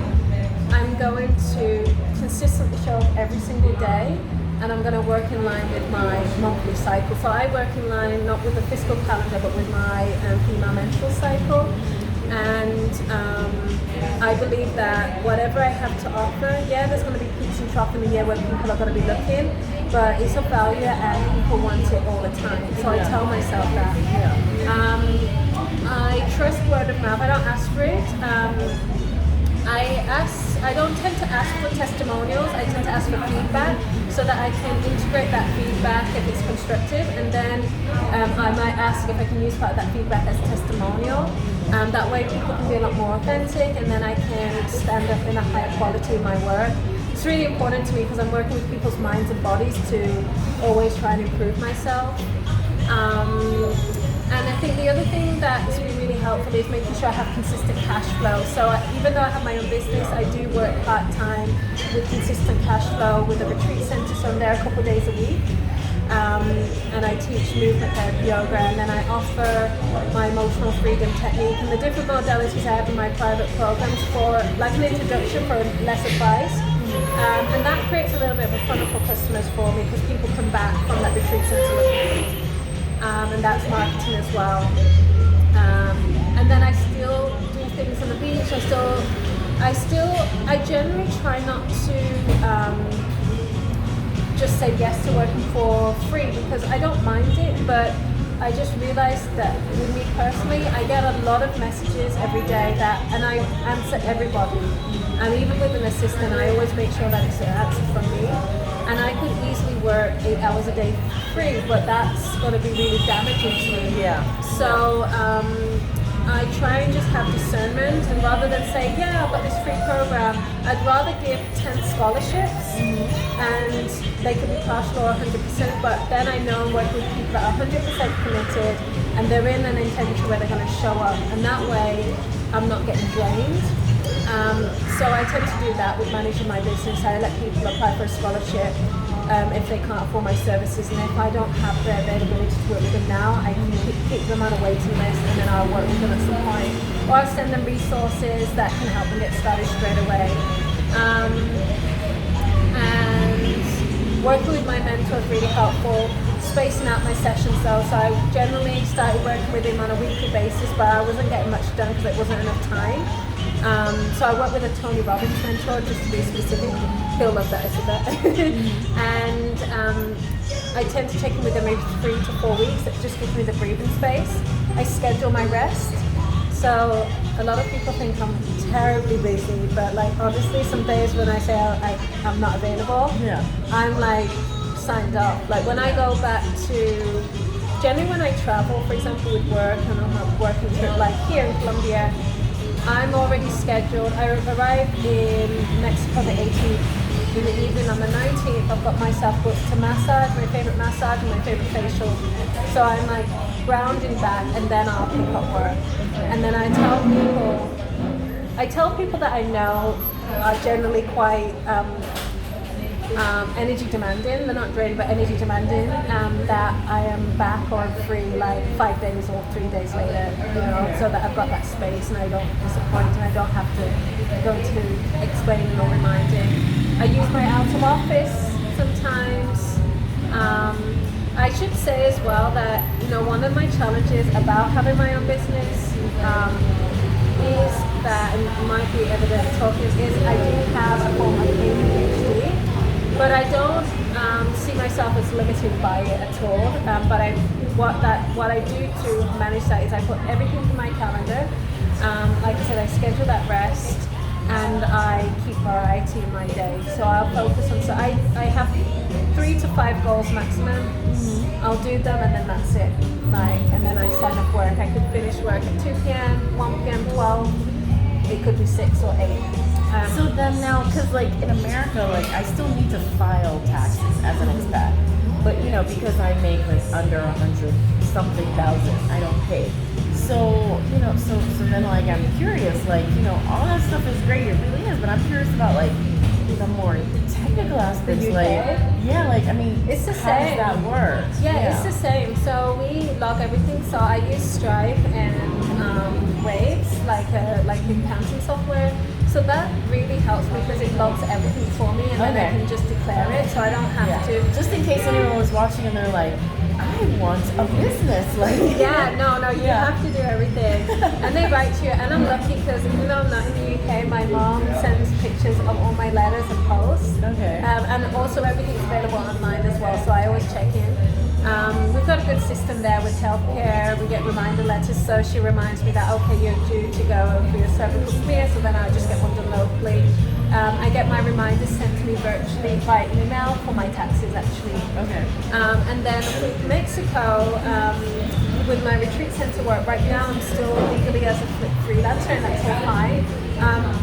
I'm going to consistently show up every single day and I'm going to work in line with my monthly cycle. So I work in line not with the fiscal calendar but with my female menstrual cycle. And I believe that whatever I have to offer, there's going to be peaks and troughs in the year where people are going to be looking, but it's of value and people want it all the time. So I tell myself that. I trust word of mouth. I don't ask for it. I don't tend to ask for testimonials. I tend to ask for feedback so that I can integrate that feedback if it's constructive, and then I might ask if I can use part of that feedback as a testimonial. That way people can be a lot more authentic, and then I can stand up in a higher quality of my work. It's really important to me because I'm working with people's minds and bodies to always try and improve myself. And I think the other thing that's been really helpful is making sure I have consistent cash flow. So even though I have my own business, I do work part-time with consistent cash flow with a retreat center, so I'm there a couple of days a week. And I teach movement therapy, yoga, and then I offer my emotional freedom technique and the different modalities I have in my private programs for an introduction for less advice. And that creates a little bit of a funnel for customers for me because people come back from that retreat center looking. And that's marketing as well. And then I still do things on the beach. I generally try not to just say yes to working for free because I don't mind it, but I just realized that with me personally, I get a lot of messages every day and I answer everybody. And even with an assistant, I always make sure that it's an answer from me. And I could easily work 8 hours a day free, but that's going to be really damaging to me. Yeah. So I try and just have discernment, and rather than say, I've got this free program, I'd rather give 10 scholarships, and they could be partial or 100%, but then I know I'm working with people that are 100% committed, and they're in an intention where they're going to show up, and that way I'm not getting drained. So I tend to do that with managing my business. I let people apply for a scholarship if they can't afford my services, and if I don't have the availability to work with them now, I can keep them on a waiting list, and then I'll work with them at some point. Or I'll send them resources that can help them get started straight away. And working with my mentor is really helpful. Spacing out my sessions though, so I generally started working with him on a weekly basis, but I wasn't getting much done because there wasn't enough time. So I work with a Tony Robbins mentor, just to be specific. He'll love that I said that. And I tend to check in with them every 3 to 4 weeks. It just gives me the breathing space. I schedule my rest. So a lot of people think I'm terribly busy, but like honestly, some days when I say I'm not available, I'm like signed up. Like when I go back to, generally when I travel, for example, with work and I'm a working trip, like here in Colombia, I'm already scheduled. I arrive in Mexico the 18th. In the evening on the 19th, I've got myself booked to massage, my favorite massage and my favorite facial. So I'm like grounding back, and then I'll pick up work. And then I tell people that I know are generally quite energy demanding. They're not drained, but energy demanding. That I am back or free like 5 days or 3 days later, you know, so that I've got that space and I don't disappoint and I don't have to go to explaining or reminding. I use my out of office sometimes. I should say as well that, you know, one of my challenges about having my own business is that, and it might be evident talking, is I do have a form of ADHD, but I don't see myself as limited by it at all. But what I do to manage that is I put everything in my calendar. Like I said, I schedule that rest. And I keep variety in my day. So I'll focus on, so I have 3 to 5 goals maximum. I'll do them and then that's it. Like, and then I sign up work. I could finish work at 2 p.m., 1 p.m., 12. It could be 6 or 8. So then now, because like in America, like I still need to file taxes as an expat. But you know, because I make like under 100 something thousand, I don't pay. So, you know, so then like I'm curious, like, you know, all that stuff is great, it really is, but I'm curious about like the more technical aspects, like, yeah, like, I mean, it's the how same. does that work? Yeah, it's the same. So we log everything. So I use Stripe and Waves, like accounting software. So that really helps me because it logs everything for me and then I can just declare it. So I don't have to. Just in case anyone was watching and they're like, I want a business, like. No, you have to do everything. And they write to you, and I'm lucky because even though I'm not in the UK, my mom sends pictures of all my letters and posts. Okay. And also everything's available online as well, so I always check in. We've got a good system there with healthcare. We get reminder letters, so she reminds me that, okay, you're due to go for your cervical smear, so then I just get one done locally. I get my reminders sent to me virtually by email for my taxes, actually. Okay. And then with Mexico, with my retreat center work, right now I'm still legally as a freelancer, and that's all fine.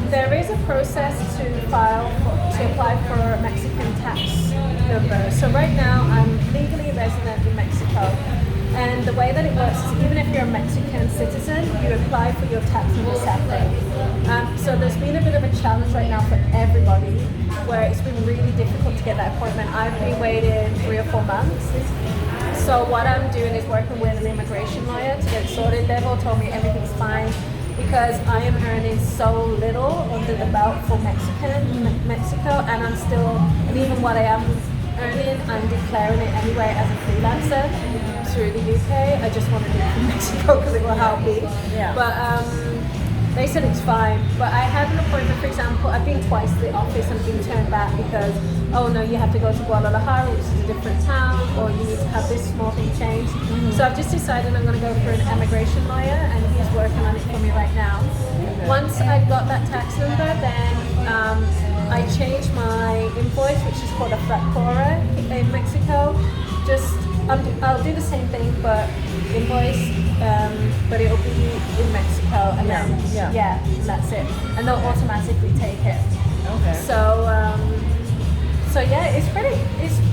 There is a process to apply for a Mexican tax number. So right now I'm legally resident in Mexico. And the way that it works is even if you're a Mexican citizen, you apply for your tax number separate. So there's been a bit of a challenge right now for everybody where it's been really difficult to get that appointment. I've been waiting 3 or 4 months. So what I'm doing is working with an immigration lawyer to get it sorted. They've all told me everything's fine because I am earning so little under the belt for Mexico, and I'm still, and even what I am earning, I'm declaring it anyway as a freelancer through the UK. I just want to do it in Mexico because it will help me. Yeah. But they said it's fine. But I had an appointment, for example, I've been twice to the office and been turned back because, oh no, you have to go to Guadalajara, which is a different town, or you need to have this small thing changed. So I've just decided I'm going to go for an immigration lawyer, and he's working on it for me right now. Once I've got that tax number, then I changed my invoice, which is called a fractura in Mexico. I'll do the same thing, but invoice, but it'll be in Mexico, and then and that's it, and they'll automatically take it. Okay. So yeah,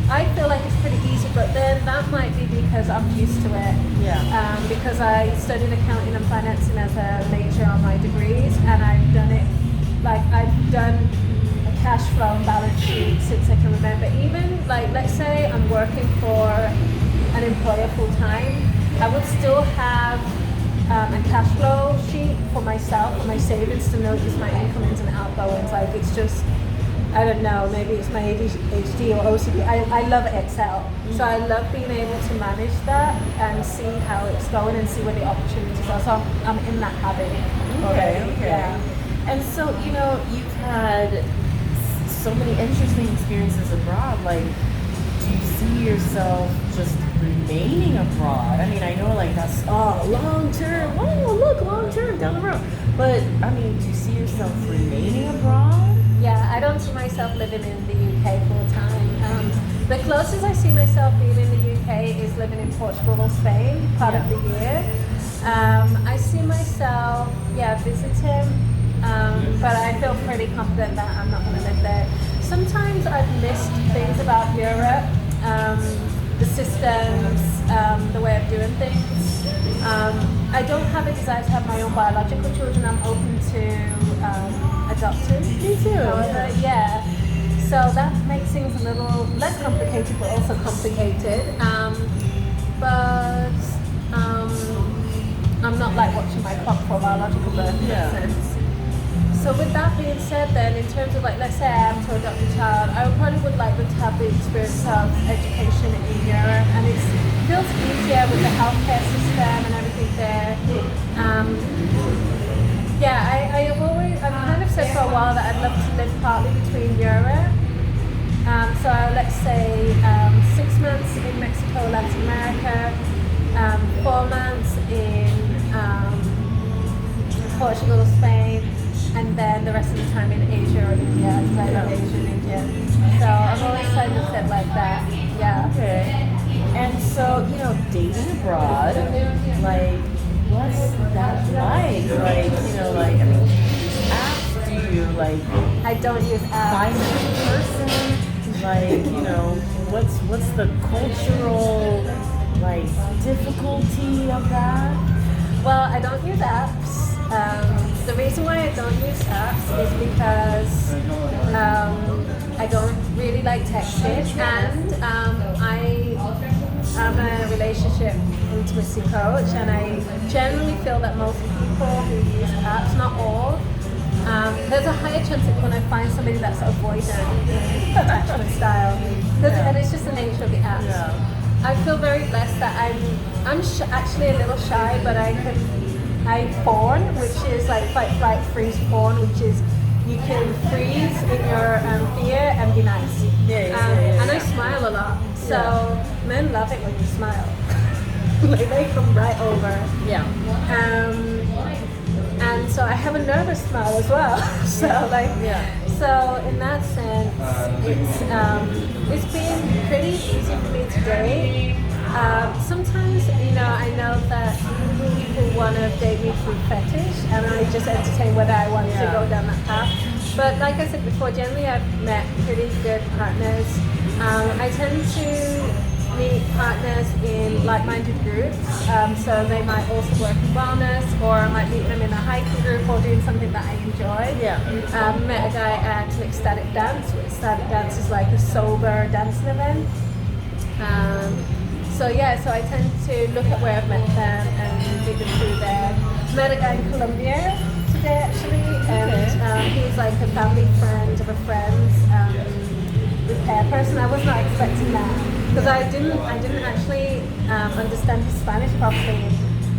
I feel like it's pretty easy, but then that might be because I'm used to it. Yeah. Because I studied accounting and financing as a major on my degrees, and I've done it, like I've done a cash flow and balance sheet since I can remember. Even like, let's say I'm working for an employer full time, I would still have a cash flow sheet for myself, for my savings, to notice my incomings and outgoings. Like it's just, I don't know, maybe it's my ADHD or OCD. I love Excel. So I love being able to manage that and see how it's going and see where the opportunities are. So I'm in that habit. Okay. Yeah. And so, you know, you've had so many interesting experiences abroad. Like, do you see yourself just remaining abroad? I mean, I know like that's long term. Oh, look, long term down the road. But I mean, do you see yourself remaining abroad? Yeah, I don't see myself living in the UK full time. The closest I see myself being in the UK is living in Portugal or Spain part of the year. I see myself, visiting, but I feel pretty confident that I'm not going to live there. Sometimes I've missed things about Europe, the systems, the way of doing things. I don't have a desire to have my own biological children. I'm open to adopting. Me too. However, so that makes things a little less complicated, but also complicated. But I'm not like watching my clock for biological birth in that sense. So with that being said then, in terms of like, let's say I am to adopt a child, I probably would like them to have the experience of education in Europe, and it feels easier with the healthcare system and everything there. I've kind of said for a while that I'd love to live partly between Europe. So let's say 6 months in Mexico, Latin America, 4 months in Portugal, Spain, and then the rest of the time in Asia or India, because I love Asia and India. So I've always kind of said like that, Okay. And so, dating abroad, like, what's that like? Like, I mean, apps, do you, like, I don't use apps. find a person? Like, what's the cultural, like, difficulty of that? Well, I don't use apps. The reason why I don't use apps is because I don't really like texting, and I'm a relationship intimacy coach, and I generally feel that most people who use apps, not all, there's a higher chance that when I find somebody that's avoidant in attachment style, and it's just the nature of the apps. Yeah. I feel very blessed that I'm actually a little shy, but I fawn, which is like fight, flight, freeze fawn, which is you can freeze in your fear and be nice. And I smile a lot, so men love it when you smile. Like they come right over. Yeah. And so I have a nervous smile as well. So in that sense, it's been pretty easy for me today. Sometimes, I know that people want to date me through fetish, and I just entertain whether I want to go down that path. But like I said before, generally I've met pretty good partners. I tend to meet partners in like-minded groups, so they might also work in wellness, or I might meet them in a hiking group or doing something that I enjoy. Met a guy at an ecstatic dance. Ecstatic dance is like a sober dancing event. So I tend to look at where I've met them and meet them through there. Met a guy in Colombia today actually, and he's like a family friend of a friend's repair person. I was not expecting that, because I didn't actually understand his Spanish properly,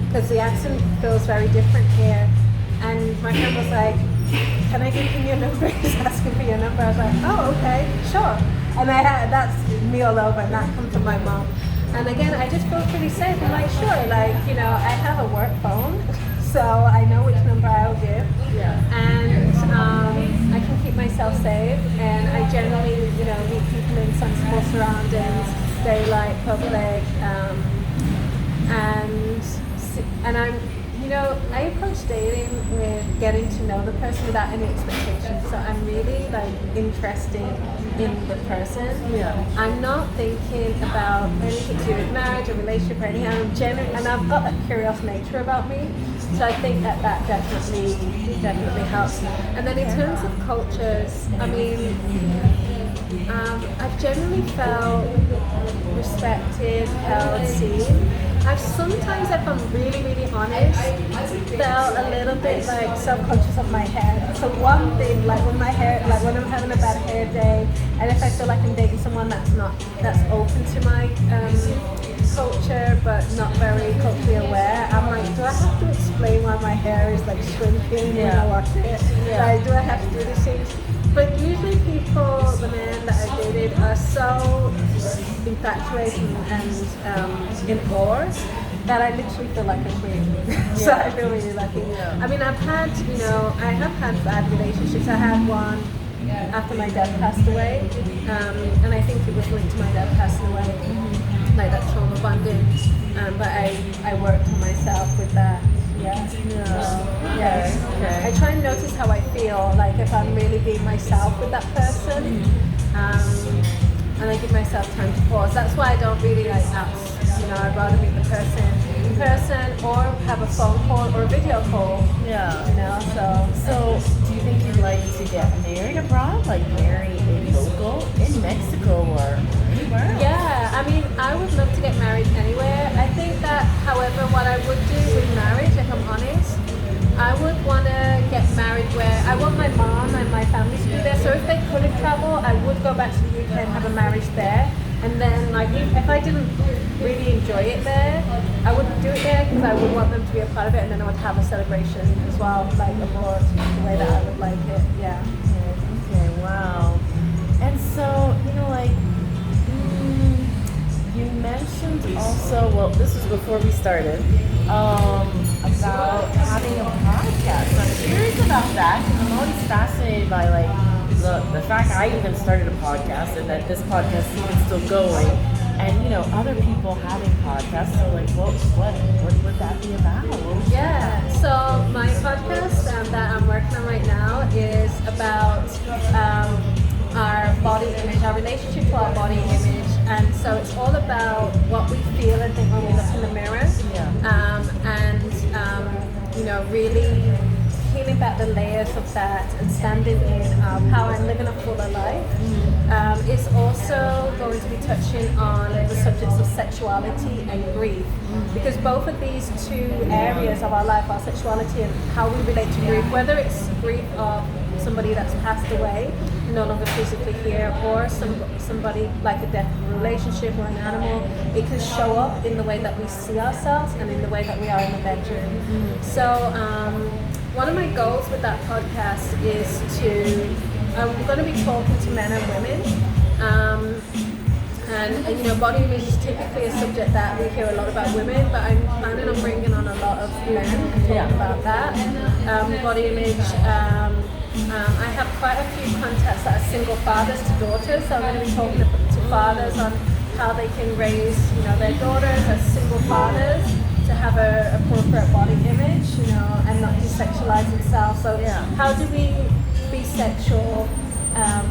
because the accent feels very different here. And my friend was like, "Can I give him your number?" He's asking for your number. I was like, "Oh, okay, sure." And that's me all over, and that comes from my mom. And again, I just feel pretty safe. I'm like, sure, I have a work phone, so I know which number I'll give. And I can keep myself safe, and I generally, meet people in sensible surroundings, daylight, public, and I'm, I approach dating with getting to know the person without any expectations. So I'm really interested in the person. I'm not thinking about anything to do with marriage or relationship or anything. And I've got that curious nature about me. So I think that definitely helps. And then in terms of cultures, I mean, I've generally felt respected, held, seen. I've sometimes, if I'm really, really honest, felt a little bit self-conscious of my hair. So one thing, when my hair, when I'm having a bad hair day, and if I feel like I'm dating someone that's open to my culture, but not very culturally aware, I'm like, do I have to explain why my hair is shrinking when I wash it? Do I have to do these things? But usually people, the men that I dated, are so infatuated and in awe that I literally feel like a queen. So I feel really lucky. Yeah. I mean, I have had bad relationships. I had one after my dad passed away, and I think it was linked to my dad passing away, like that trauma bonding. But I worked on myself with that. Yeah. Okay. I try and notice how I feel, like if I'm really being myself with that person, and I give myself time to pause. That's why I don't really like apps. I'd rather meet the person in person or have a phone call or a video call. Yeah. So do you think you'd like to get married abroad? Like marry a local in Mexico or anywhere? Yeah, I mean, I would love to get married anywhere. I think that, however, what I would do with marriage, if I'm honest, I would want to get married where I want my mom and my family to be there. So if they couldn't travel, I would go back to the UK and have a marriage there. And then, like, if I didn't really enjoy it there, I wouldn't do it there because I would want them to be a part of it, and then I would have a celebration as well, like abroad, the way that I would like it. Yeah. Okay, wow. And so, you mentioned also, well, this was before we started, about having a podcast. So I'm curious about that because I'm always fascinated by, like, the fact I even started a podcast and that this podcast is even still going, and other people having podcasts. So like, what would that be about? Yeah. So my podcast that I'm working on right now is about our body image, our relationship to our body image, and so it's all about what we feel and think when we look in the mirror. Really peeling back the layers of that and standing in our power and living a fuller life. It's also going to be touching on the subjects of sexuality and grief, because both of these two areas of our life, our sexuality and how we relate to grief, whether it's grief of somebody that's passed away, no longer physically here, or somebody like a death of a relationship or an animal, it can show up in the way that we see ourselves and in the way that we are in the bedroom. So one of my goals with that podcast is I'm going to be talking to men and women. And body image is typically a subject that we hear a lot about women, but I'm planning on bringing on a lot of men and talking about that. Body image, I have quite a few contacts that are single fathers to daughters, so I'm going to be talking to fathers on how they can raise their daughters as single fathers to have a appropriate body image, and not desexualize themselves. So how do we be sexual,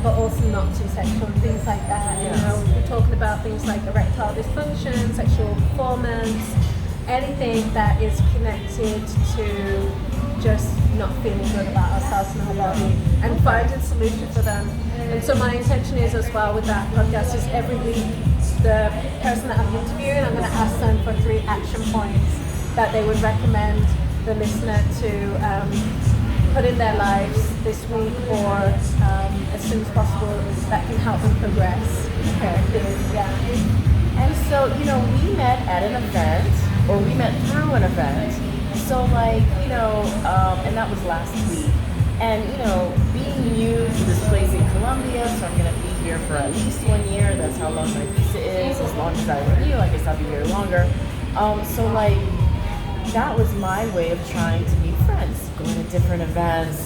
but also not too sexual, and things like that. We're talking about things like erectile dysfunction, sexual performance, anything that is connected to just not feeling good about ourselves and our body, and finding solutions for them. And so my intention is as well with that podcast is every week the person that I'm interviewing, I'm going to ask them for 3 action points that they would recommend the listener to put in their lives this week or as soon as possible that can help them progress. And so, we met at an event, or we met through an event. So and that was last week. And, being new to this place in Colombia, so I'm going to be here for at least 1 year. That's how long my visa is. As long as I renew, I guess I'll be here longer. That was my way of trying to meet friends, going to different events.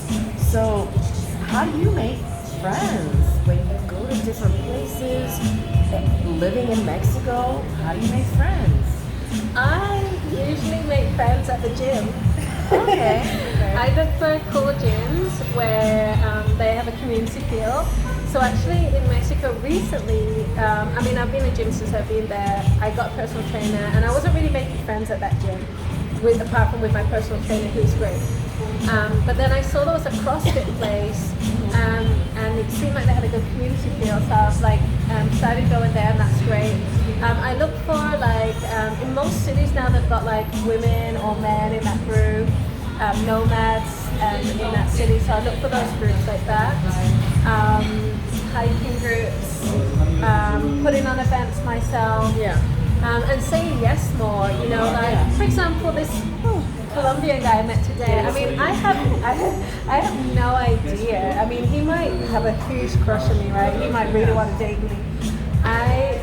So how do you make friends when you go to different places? Living in Mexico, how do you make friends? I usually make friends at the gym. Okay. I look for cool gyms where they have a community feel. So actually in Mexico recently, I've been in a gym since I've been there. I got a personal trainer and I wasn't really making friends at that gym, apart from with my personal trainer who's great. But then I saw there was a CrossFit place and it seemed like they had a good community feel. So I was like, started going there and that's great. I look for in most cities now they've got like women or men in that group, nomads in that city. So I look for those groups like that. Hiking groups, putting on events myself. And saying yes more, for example, Colombian guy I met today. I mean, I have no idea. I mean, he might have a huge crush on me, right? He might really want to date me. I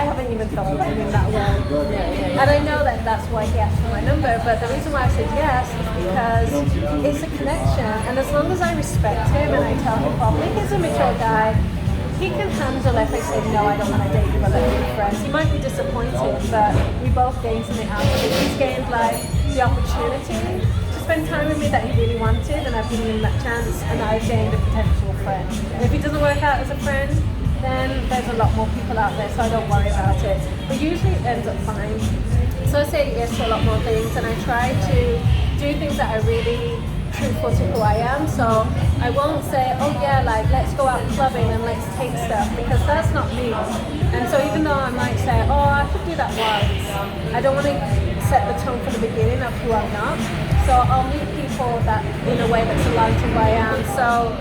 haven't even thought about him in that way. And I know that that's why he asked for my number, but the reason why I said yes is because it's a connection, and as long as I respect him and I tell him properly, he's a mature guy. He can handle if I say no, I don't want to date you, but let's be friends. He might be disappointed, but we both gained something out of it. He's gained like the opportunity to spend time with me that he really wanted, and I've given him that chance, and I've gained a potential friend. And if he doesn't work out as a friend, then there's a lot more people out there, so I don't worry about it. But usually it ends up fine. So I say yes to a lot more things, and I try to do things that are really truthful to who I am. So I won't say, oh yeah, like let's go out clubbing and let's take stuff, because that's not me. And so even though I might say, oh, I could do that once, I don't want to set the tone from the beginning of who I'm not. So I'll meet people that in a way that's aligned to who I am. So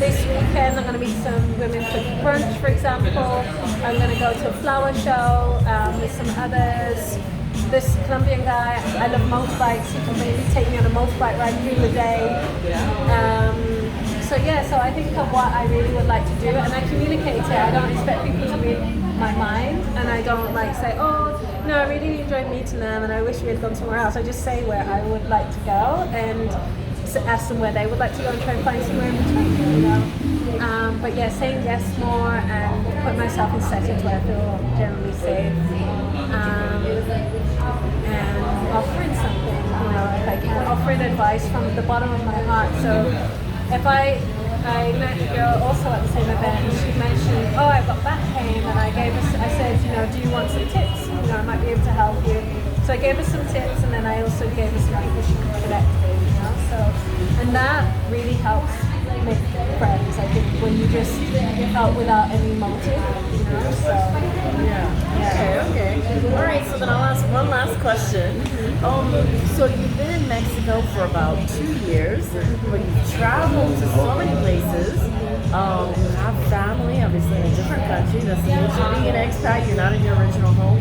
this weekend I'm going to meet some women for brunch, for example. I'm going to go to a flower show with some others. This Colombian guy, I love motorbikes. He can maybe take me on a motorbike ride through the day. So I think of what I really would like to do, and I communicate it. I don't expect people to read my mind, and I don't like say, oh, no, I really enjoyed meeting them and I wish we had gone somewhere else. I just say where I would like to go and ask them where they would like to go and try and find somewhere in between, you know. But yeah, saying yes more and put myself in settings where I feel generally safe, and offering something, you know, if I can, offering advice from the bottom of my heart. So if I met a girl also at the same event, and she mentioned, oh, I've got back pain, and I said, you know, do you want some tips? You know, I might be able to help you. So I gave her some tips, and then I also gave her some people she could connect with, you know. So, and that really helps make friends. I think when you just help without any motive, you know. So yeah. Okay. All right. So then I'll ask one last question. So you've been in Mexico for about 2 years, but you've traveled to so many places. You have family, obviously, in a different country. That's the nature of being an expat. You're not in your original home.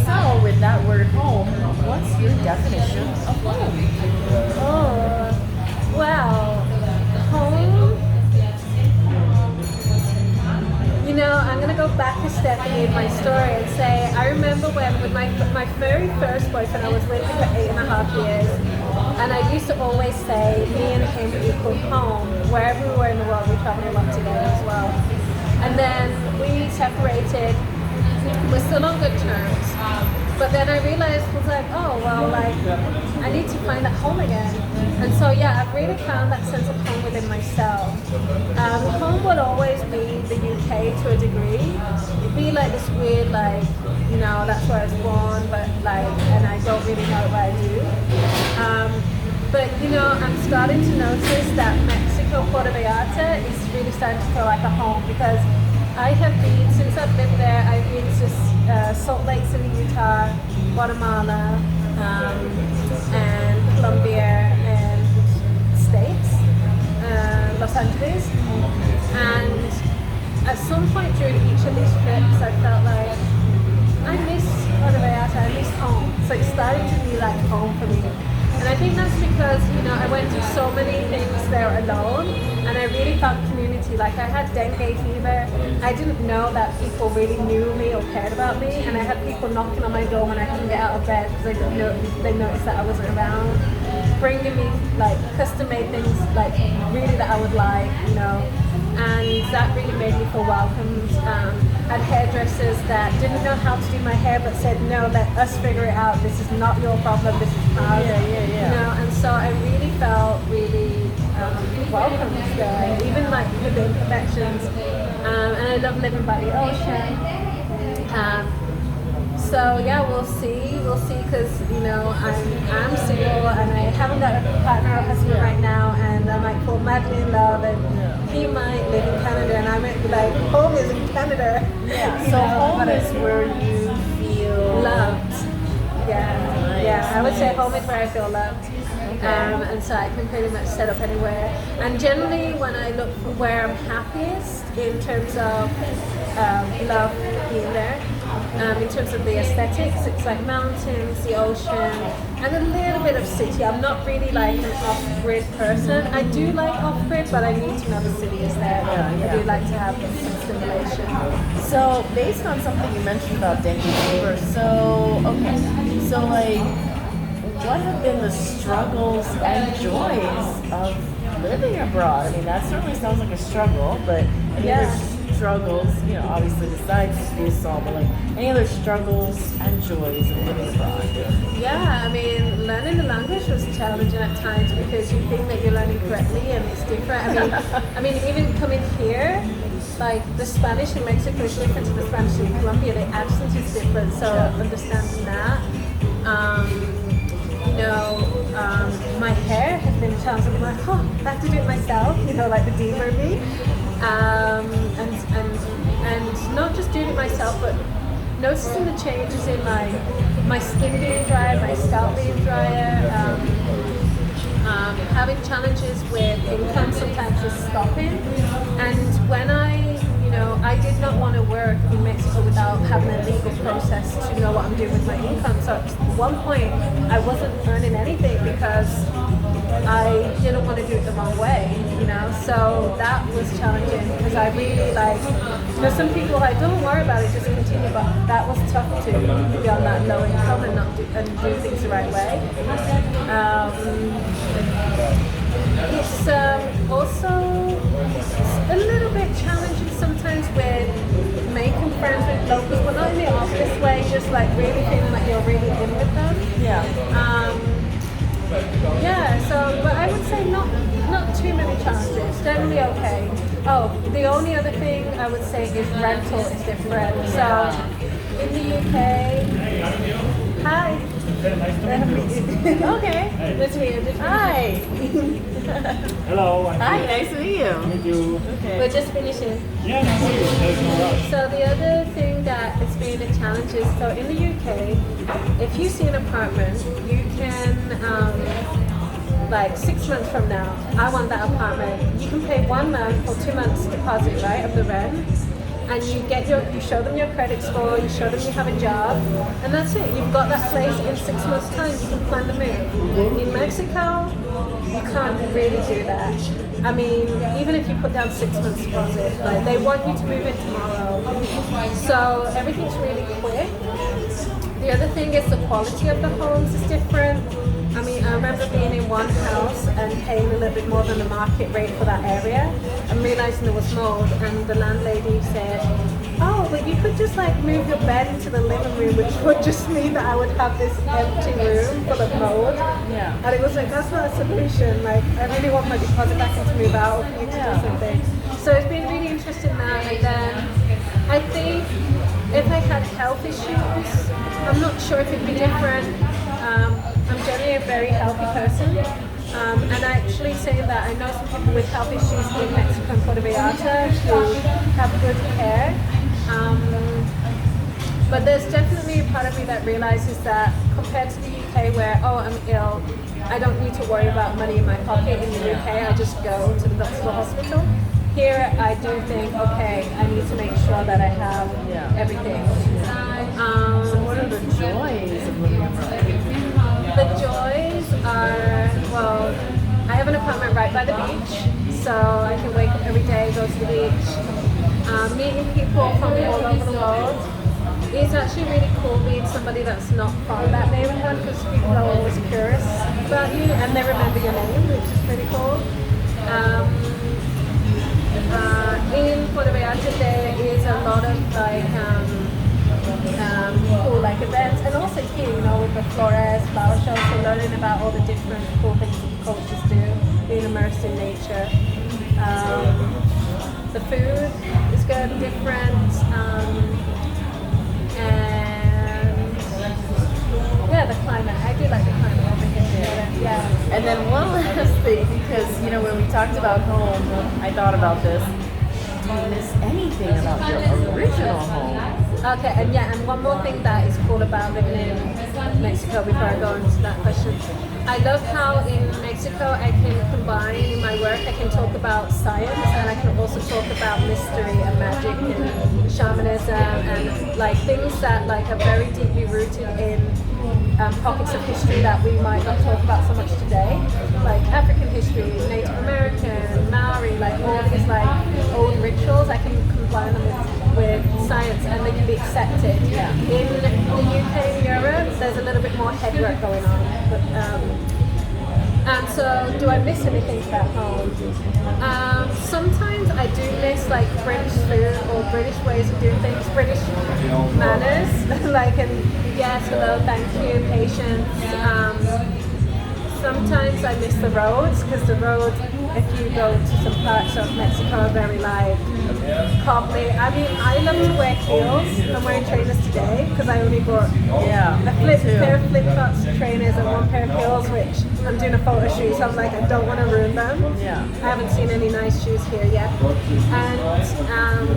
So, with that word home, what's your definition of home? Oh, well, home. You know, I'm going to go back a step in my story and say, I remember when with my very first boyfriend, I was with him for 8.5 years, and I used to always say, me and him equal home. Wherever we were in the world, we traveled a lot together as well. And then we separated. We're still on good terms. But then I realized, was like, oh, well, like, I need to find that home again. And so, yeah, I've really found that sense of home within myself. Home would always be the UK to a degree. It'd be like this weird, like, you know, that's where I was born, but like, and I don't really know what I do. But, you know, I'm starting to notice that Mexico, Puerto Vallarta is really starting to feel like a home, because I have been, since I've lived there, I've been to Salt Lake City, Utah, Guatemala, and Colombia, and States, Los Angeles. And at some point during each of these trips, I felt like, I miss Puerto Vallarta, I miss home. So it's starting to be like home for me. And I think that's because, you know, I went through so many things there alone, and I really felt community. Like, I had dengue fever. I didn't know that people really knew me or cared about me, and I had people knocking on my door when I couldn't get out of bed because they noticed that I wasn't around, bringing me like custom-made things, like really that I would like, you know. And that really made me feel welcomed. I had hairdressers that didn't know how to do my hair, but said, no, let us figure it out. This is not your problem, this is ours. You know, and so I really felt really welcomed there, even like with the imperfections. And I love living by the ocean. So yeah, we'll see, because you know I'm single and I haven't got a partner or husband right now, and I might fall madly in love, and he might live in Canada, and I might be like, home is in Canada. Yeah. So home is where you feel loved. Yeah, nice. Yeah. I would say home is where I feel loved. And so I can pretty much set up anywhere. And generally, when I look for where I'm happiest in terms of love being there, In terms of the aesthetics, it's like mountains, the ocean, and a little bit of city. I'm not really like an off-grid person. I do like off-grid, but I need to know the city is there. I do like to have some stimulation. So, based on something you mentioned about dengue fever, so like, what have been the struggles and joys of living abroad? I mean, that certainly sounds like a struggle, but any other struggles, obviously besides baseball, but like any other struggles and joys of living abroad? Yeah, I mean, learning the language was challenging at times because you think that you're learning correctly and it's different. I mean, even coming here, like the Spanish in Mexico is different to the Spanish in Colombia. The accent is different, so understanding that. My hair has been a challenge. I'm like, I have to do it myself, like the diva of me. And not just doing it myself, but noticing the changes in my skin being drier, my scalp being drier, having challenges with income sometimes just stopping. And when I did not want to work in Mexico without having a legal process to know what I'm doing with my income. So at one point, I wasn't earning anything because I didn't want to do it the wrong way, So that was challenging because I really some people are like, don't worry about it, just continue. But that was tough to be on that low income and do things the right way. It's also a little bit challenging sometimes with making friends with locals, but not in the office way, just like really feeling like you're really in with them. But I would say not too many challenges, generally okay. Oh, the only other thing I would say is rental is different. So in the UK, hi. Okay. Nice to meet you. Hi. Hello. Hi, nice to meet you. Meet you. Okay. We're just finishing. Yeah, no worries. There's no rush. So the other thing that has been a challenge is, so in the UK, if you see an apartment, you can, 6 months from now, I want that apartment. You can pay 1 month or 2 months deposit, right, of the rent. And you show them your credit score, you show them you have a job, and that's it. You've got that place in 6 months' time, you can plan the move. In Mexico, you can't really do that. I mean, even if you put down 6 months deposit, they want you to move in tomorrow. So everything's really quick. The other thing is the quality of the homes is different. I mean, I remember being in one house and paying a little bit more than the market rate for that area and realizing there was mold, and the landlady said, oh, but you could just move your bed into the living room, which would just mean that I would have this empty room full of mold. Yeah. And it was that's not a solution. I really want my deposit back and to move out for you to do something. So it's been really interesting that. And then I think if I had health issues, I'm not sure if it'd be different. I'm generally a very healthy person, and I actually say that I know some people with health issues in Mexico and Puerto Vallarta who have good care, but there's definitely a part of me that realizes that compared to the UK where, I'm ill, I don't need to worry about money in my pocket. In the UK, I just go to the doctor's or hospital. Here, I do think, okay, I need to make sure that I have everything. So what are the joys of living abroad? The joys are, I have an apartment right by the beach, so I can wake up every day, go to the beach. Meeting people from all over the world. It's actually really cool being somebody that's not from that neighborhood, because people are always curious about you and they remember your name, which is pretty cool. In Puerto Vallarta there is a lot of cool events, and also here, with the Flores flower show, so learning about all the different cool things that cultures do, being immersed in nature. The food is good, different, and the climate. I do like the climate over here. Yeah. And then one last thing, because when we talked about home, I thought about this. Do you miss anything about your original home? Okay, and yeah, and one more thing that is cool about living in Mexico before I go into that question. I love how in Mexico I can combine in my work, I can talk about science and I can also talk about mystery and magic and shamanism and like things that like are very deeply rooted in pockets of history that we might not talk about so much today, like African history, Native American, Maori, like all these like old rituals. I can combine them with science and they can be accepted. Yeah. In the UK and Europe, there's a little bit more headwork going on. But, and so, do I miss anything back home? Sometimes I do miss like British food or British ways of doing things, British manners, like and yes, hello, thank you, patience. Sometimes I miss the roads because the roads, if you go to some parts of Mexico, are very like cobbly. I mean, I love to wear heels. I'm wearing trainers today because I only bought a pair of flip-flops, trainers, and one pair of heels, which I'm doing a photo shoot, so I'm like, I don't want to ruin them. Yeah. I haven't seen any nice shoes here yet. And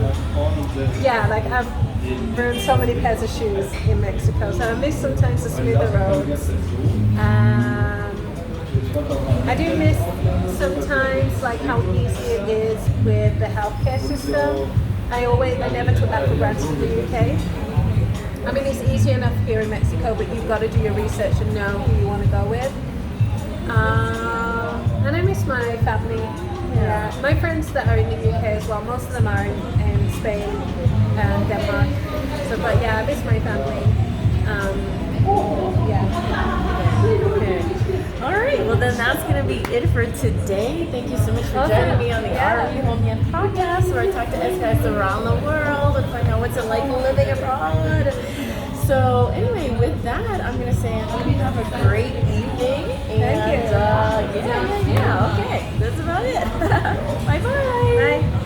yeah, like I've ruined so many pairs of shoes in Mexico, so I miss sometimes the smoother roads. I do miss sometimes like how easy it is with the healthcare system. I never took that for granted in the UK. I mean, it's easy enough here in Mexico, but you've got to do your research and know who you want to go with. And I miss my family. Yeah. My friends that are in the UK as well, most of them are in Spain and Denmark. So, but yeah, I miss my family. Okay. All right. Well, then that's going to be it for today. Thank you so much for joining me on the RV Homeland podcast, where I talk to expats around the world and find out what's it like living abroad. So, anyway, with that, I'm going to say I hope you have a great